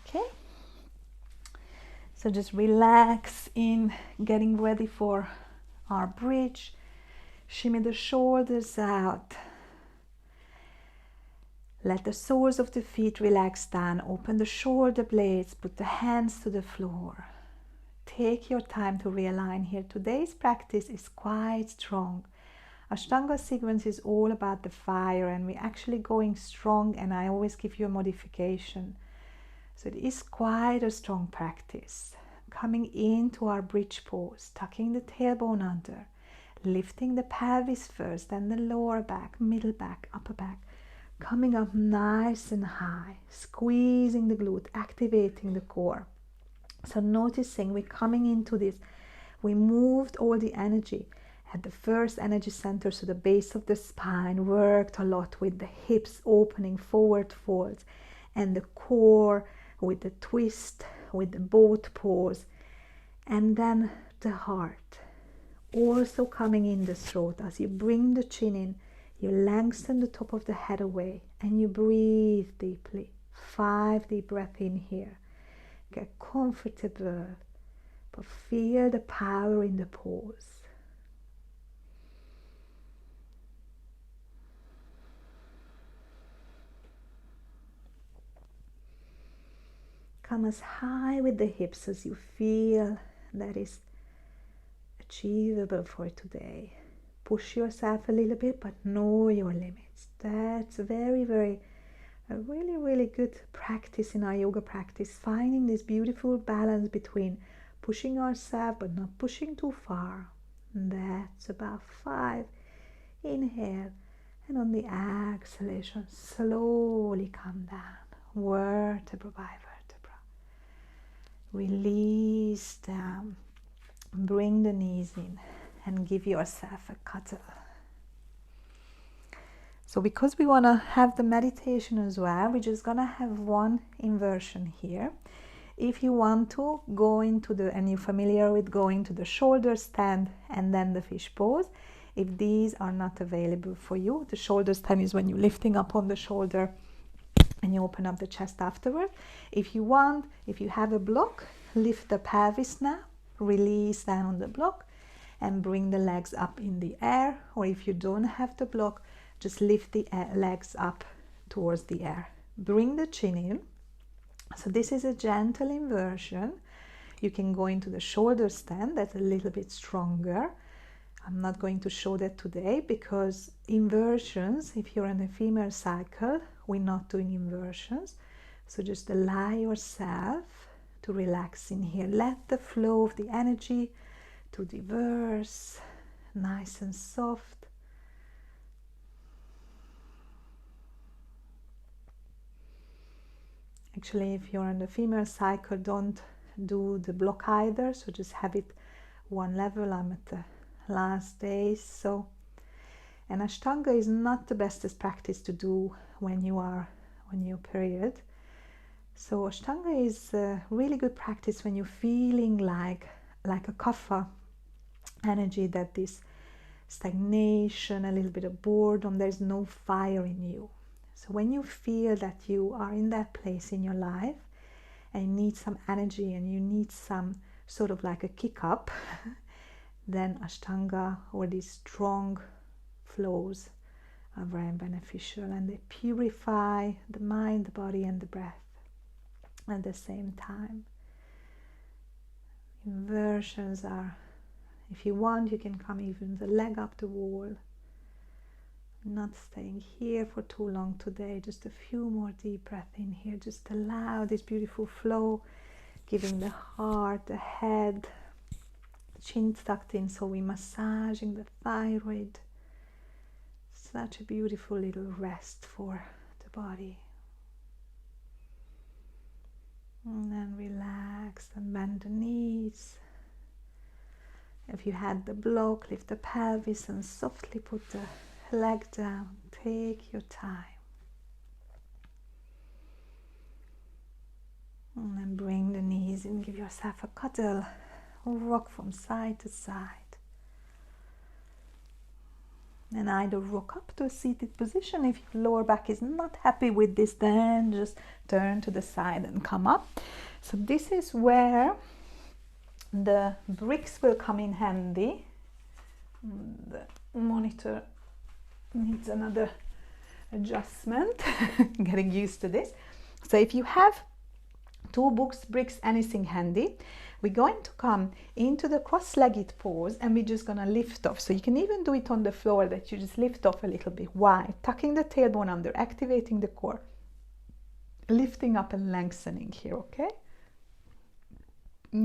Okay. So just relax in getting ready for our bridge. Shimmy the shoulders out. Let the soles of the feet relax down. Open the shoulder blades. Put the hands to the floor. Take your time to realign here. Today's practice is quite strong. Ashtanga sequence is all about the fire, and we're actually going strong, and I always give you a modification. So it is quite a strong practice. Coming into our bridge pose, tucking the tailbone under, lifting the pelvis first, then the lower back, middle back, upper back. Coming up nice and high, squeezing the glute, activating the core. So noticing we're coming into this, we moved all the energy at the first energy center, so the base of the spine, worked a lot with the hips opening, forward folds, and the core with the twist, with the boat pose, and then the heart. Also coming in the throat. As you bring the chin in, You lengthen the top of the head away and you breathe deeply. 5 deep breaths in here. Get comfortable, but feel the power in the pause. Come as high with the hips as you feel that is achievable for today. Push yourself a little bit, but know your limits. That's a really good practice in our yoga practice, finding this beautiful balance between pushing ourselves but not pushing too far. And that's about 5. Inhale, and on the exhalation, slowly come down, vertebra by vertebra. Release down, bring the knees in, and give yourself a cuddle. So because we want to have the meditation as well, we're just going to have one inversion here. If you want to go into and you're familiar with going to the shoulder stand and then the fish pose, if these are not available for you, the shoulder stand is when you're lifting up on the shoulder and you open up the chest afterward. If you have a block, lift the pelvis now, release down on the block and bring the legs up in the air. Or if you don't have the block, just lift the legs up towards the air. Bring the chin in. So this is a gentle inversion. You can go into the shoulder stand, that's a little bit stronger. I'm not going to show that today because inversions, if you're in a female cycle, we're not doing inversions. So just allow yourself to relax in here. Let the flow of the energy to diverse, nice and soft. Actually, if you're on the female cycle, don't do the block either, so just have it one level. I'm at the last days, so and Ashtanga is not the bestest practice to do when you are on your period. So Ashtanga is a really good practice when you're feeling like a kapha energy, that this stagnation, a little bit of boredom, there's no fire in you. So when you feel that you are in that place in your life and you need some energy and you need some sort of like a kick up, then Ashtanga or these strong flows are very beneficial, and they purify the mind, the body and the breath at the same time. Inversions are, if you want, you can come even the leg up the wall. Not staying here for too long today, just a few more deep breaths in here. Just allow this beautiful flow, giving the heart, the head, the chin tucked in, so we're massaging the thyroid. Such a beautiful little rest for the body. And then relax and bend the knees. If you had the block, lift the pelvis and softly put the leg down. Take your time. And then bring the knees in, give yourself a cuddle. Rock from side to side. And either rock up to a seated position. If your lower back is not happy with this, then just turn to the side and come up. So this is where the bricks will come in handy. The monitor needs another adjustment. Getting used to this. So if you have 2 books, bricks, anything handy, we're going to come into the cross-legged pose and we're just going to lift off. So you can even do it on the floor, that you just lift off a little bit. Why? Tucking the tailbone under, activating the core, lifting up and lengthening here, okay?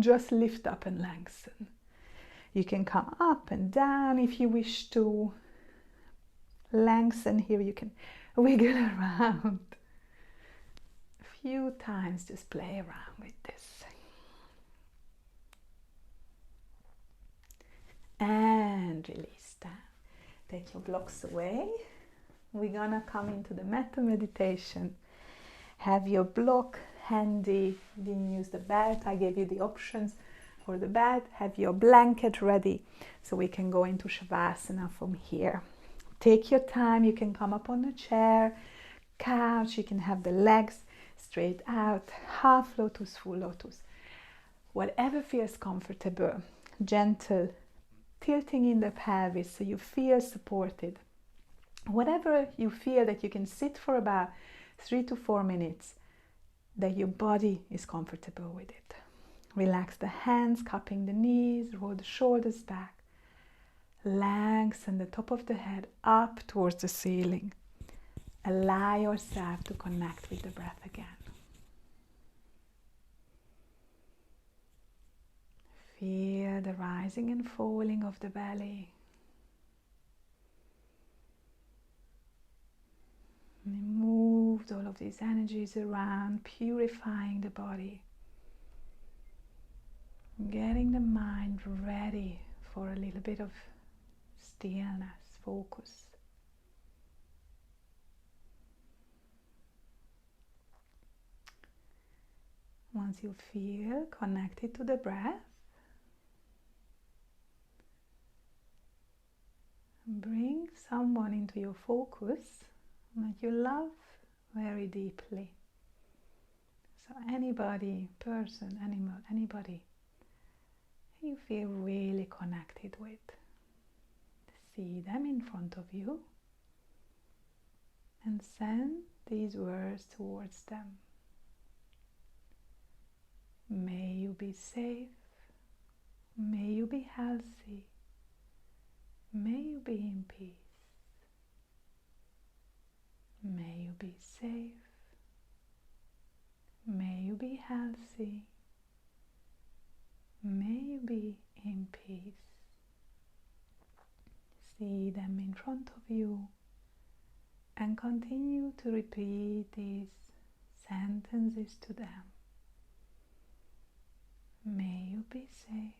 Just lift up and lengthen. You can come up and down if you wish to. Lengthen here, you can wiggle around. A few times, just play around with this. And release down. Take your blocks away. We're gonna come into the Metta meditation. Have your block handy. Didn't use the bed. I gave you the options for the bed. Have your blanket ready so we can go into Shavasana from here. Take your time. You can come up on a chair, couch. You can have the legs straight out, half lotus, full lotus. Whatever feels comfortable, gentle, tilting in the pelvis so you feel supported. Whatever you feel that you can sit for about 3 to 4 minutes, that your body is comfortable with it. Relax the hands, cupping the knees, roll the shoulders back. Lengthen the top of the head up towards the ceiling. Allow yourself to connect with the breath again. Feel the rising and falling of the belly. And move all of these energies around, purifying the body. Getting the mind ready for a little bit of stillness, focus. Once you feel connected to the breath, bring someone into your focus that you love very deeply. So anybody, person, animal, anybody you feel really connected with. See them in front of you and send these words towards them. May you be safe. May you be healthy. May you be in peace. May you be safe. May you be healthy. May you be in peace. See them in front of you and continue to repeat these sentences to them. May you be safe.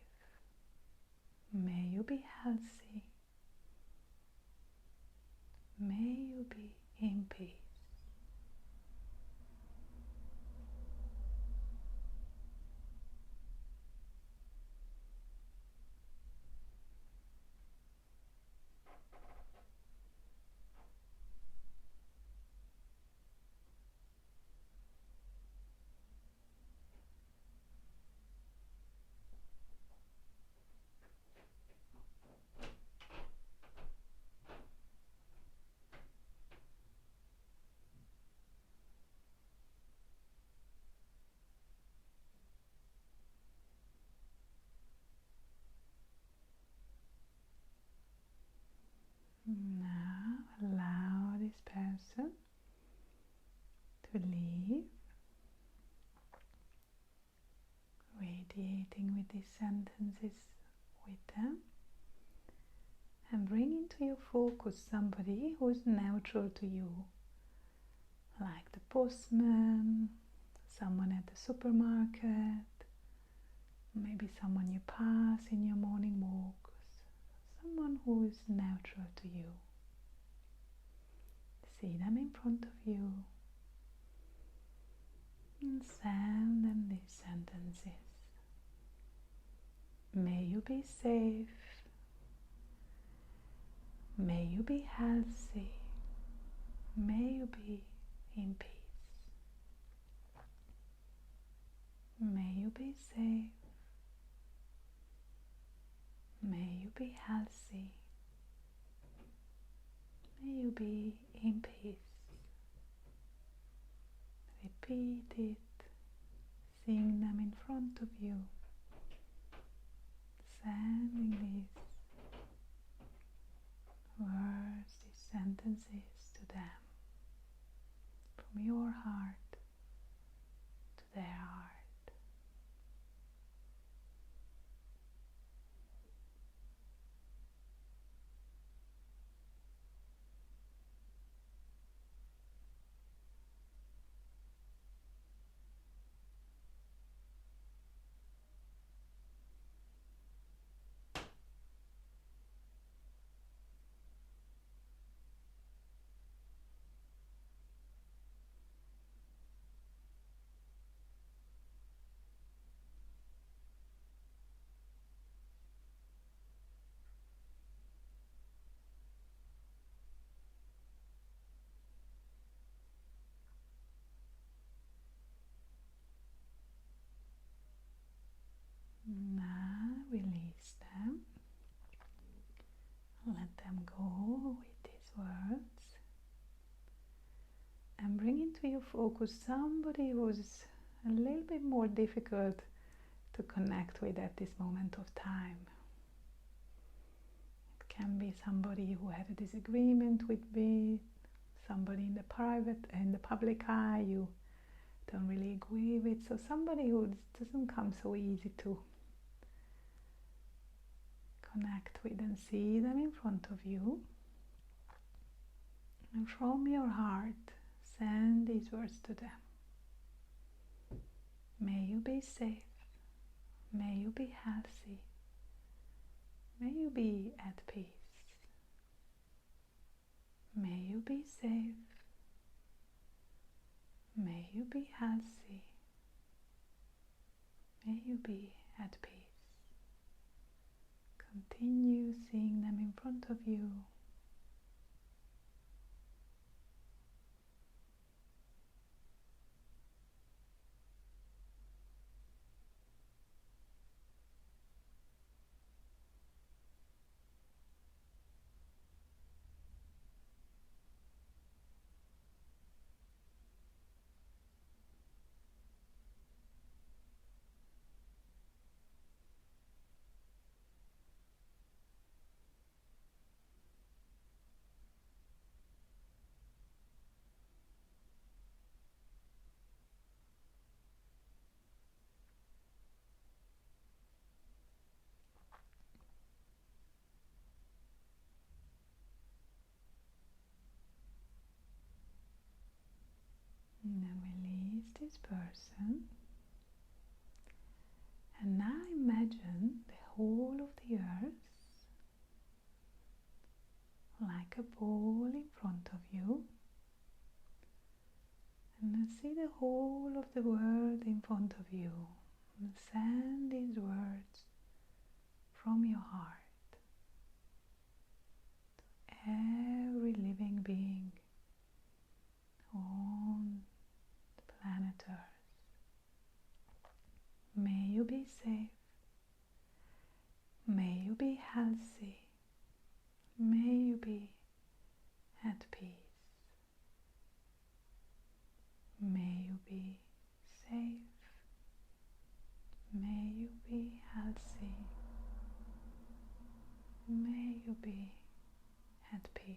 May you be healthy. May you be in peace. Now allow this person to leave, radiating with these sentences with them, and bring into your focus somebody who is neutral to you, like the postman, someone at the supermarket, maybe someone you pass in your morning walks, someone who is neutral to you. See them in front of you and send them these sentences. May you be safe. May you be healthy. May you be in peace. May you be safe. May you be healthy. May you be in peace. Repeat it, seeing them in front of you, sending these words, these sentences to them, from your heart to their heart. words and bring into your focus somebody who's a little bit more difficult to connect with at this moment of time. It can be somebody who had a disagreement with me, somebody in the public eye you don't really agree with, so somebody who doesn't come so easy to connect with, and see them in front of you. And from your heart, send these words to them. May you be safe. May you be healthy. May you be at peace. May you be safe. May you be healthy. May you be at peace. Continue seeing them in front of you. And then release this person. And now imagine the whole of the earth like a ball in front of you. And then see the whole of the world in front of you. And send these words from your heart to every living being on the planet Earth. May you be safe. May you be healthy. May you be at peace. May you be safe. May you be healthy. May you be at peace.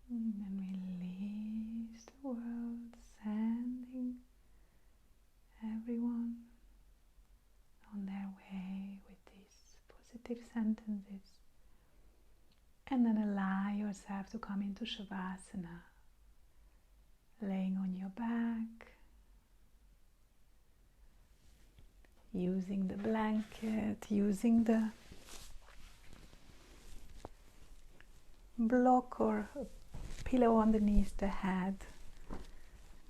And then release the world, sending everyone on their way with these positive sentences. And then allow yourself to come into Shavasana, laying on your back, using the blanket, using the block or pillow underneath the head.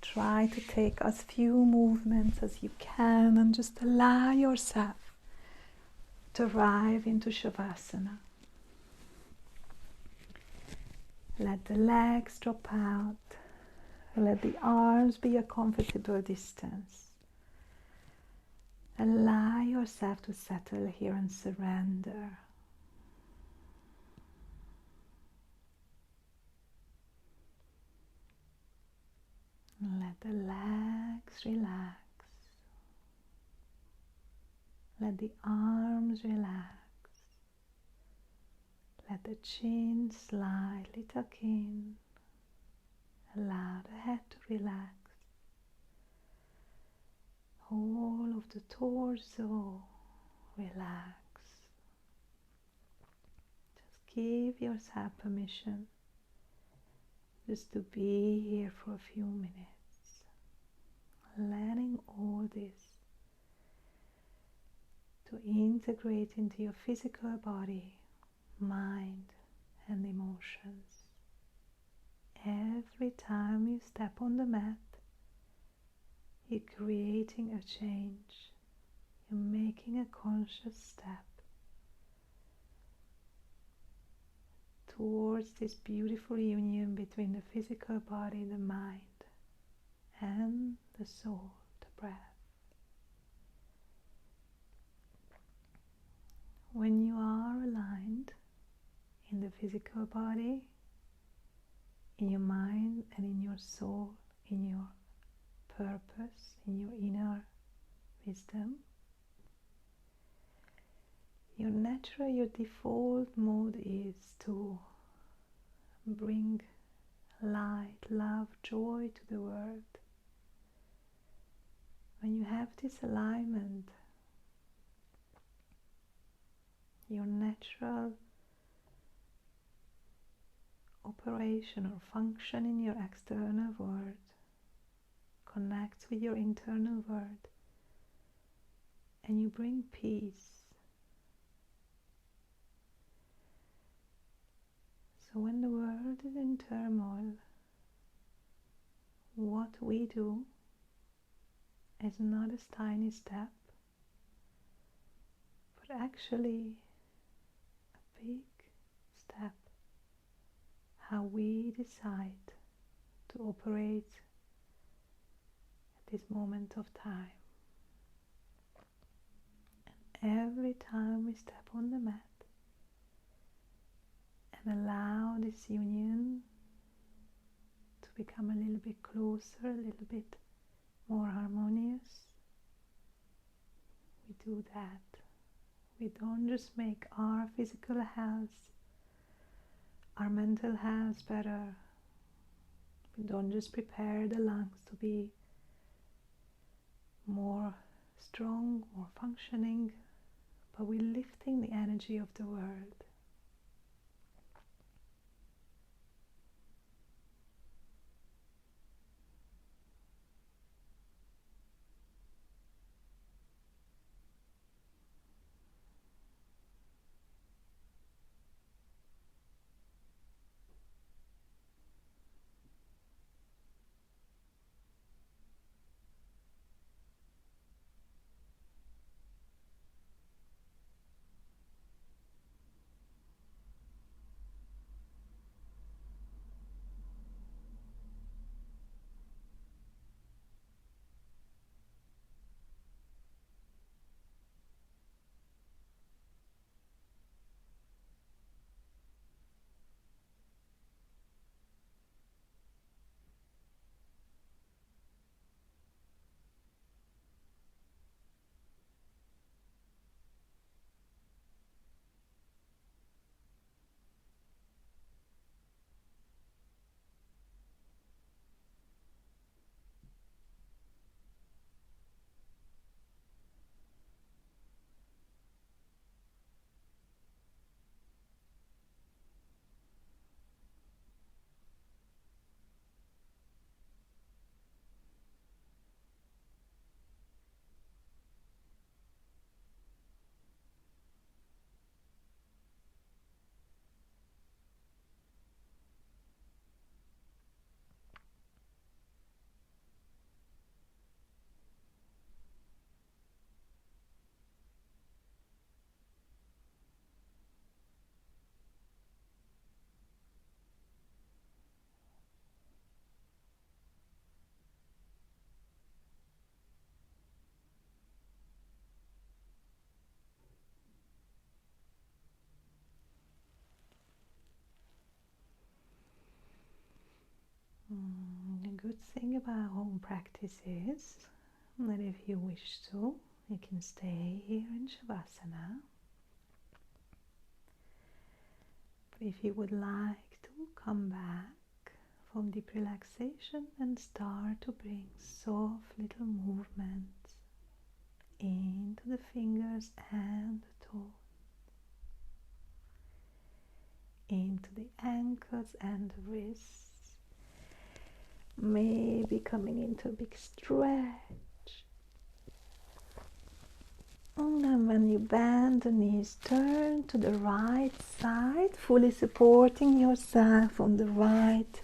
Try to take as few movements as you can and just allow yourself to arrive into Shavasana. Let the legs drop out. Let the arms be a comfortable distance. Allow yourself to settle here and surrender. Let the legs relax. Let the arms relax. Let the chin slightly tuck in. Allow the head to relax. All of the torso give yourself permission just to be here for a few minutes, letting all this to integrate into your physical body, mind, and emotions. Every time you step on the mat, you're creating a change. You're making a conscious step towards this beautiful union between the physical body, the mind, and the soul, the breath. When you are aligned in the physical body, in your mind and in your soul, in your purpose, in your inner wisdom, your natural, your default mode is to bring light, love, joy to the world. When you have this alignment, your natural operation or function in your external world connects with your internal world, and you bring peace. So when the world is in turmoil, what we do is not a tiny step, but actually a big step. How we decide to operate at this moment of time. And every time we step on the mat and allow this union to become a little bit closer, a little bit more harmonious, we do that. We don't just make our physical health, our mental health better. We don't just prepare the lungs to be more strong, more functioning, but we're lifting the energy of the world. The good thing about home practice is that if you wish to, you can stay here in Shavasana. But if you would like to come back from deep relaxation and start to bring soft little movements into the fingers and the toes. ankles and wrists. Maybe coming into a big stretch. And then when you bend the knees, turn to the right side, fully supporting yourself on the right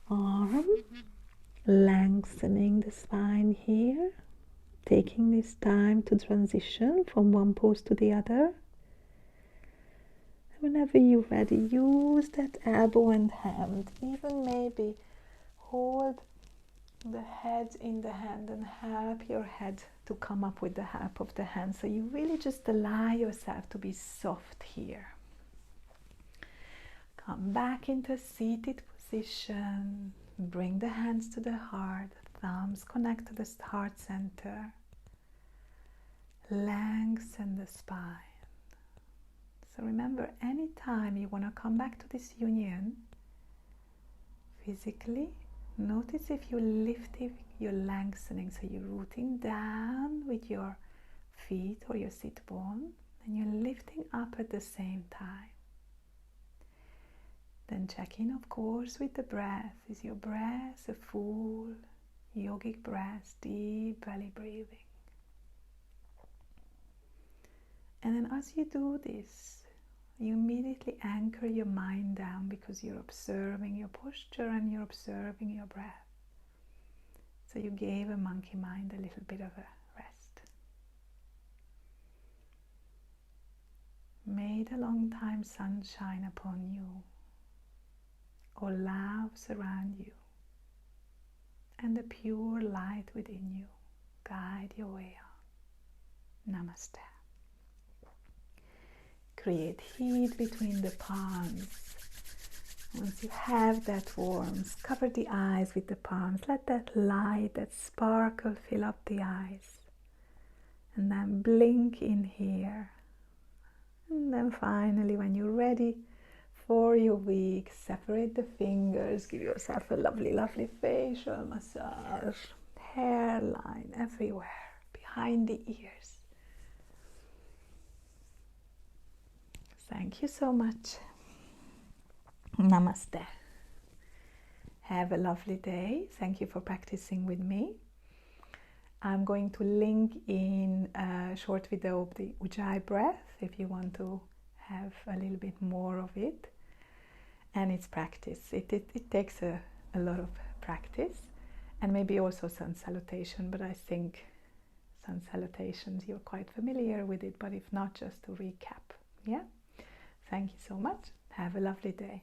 arm, lengthening the spine here, taking this time to transition from one pose to the other. Whenever you're ready, use that elbow and hand. Even maybe hold the head in the hand and help your head to come up with the help of the hand. So you really just allow yourself to be soft here. Come back into a seated position. Bring the hands to the heart. Thumbs connect to the heart center. Lengthen the spine. So remember, anytime you want to come back to this union, physically, notice if you're lifting, you're lengthening. So you're rooting down with your feet or your sit bone, and you're lifting up at the same time. Then check in, of course, with the breath. Is your breath a full yogic breath, deep belly breathing? And then as you do this, you immediately anchor your mind down, because you're observing your posture and you're observing your breath. So you gave a monkey mind a little bit of a rest. May the long time sun shine upon you, all love surround you, and the pure light within you guide your way on. Namaste. Create heat between the palms. Once you have that warmth, cover the eyes with the palms. Let that light, that sparkle fill up the eyes. And then blink in here. And then finally, when you're ready for your week, separate the fingers. Give yourself a lovely, lovely facial massage. Hairline everywhere, behind the ears. Thank you so much. Namaste. Have a lovely day. Thank you for practicing with me. I'm going to link in a short video of the Ujjayi breath if you want to have a little bit more of it. And it's practice. It takes a lot of practice, and maybe also sun salutation, but I think sun salutations, you're quite familiar with it, but if not, just to recap. Yeah? Thank you so much. Have a lovely day.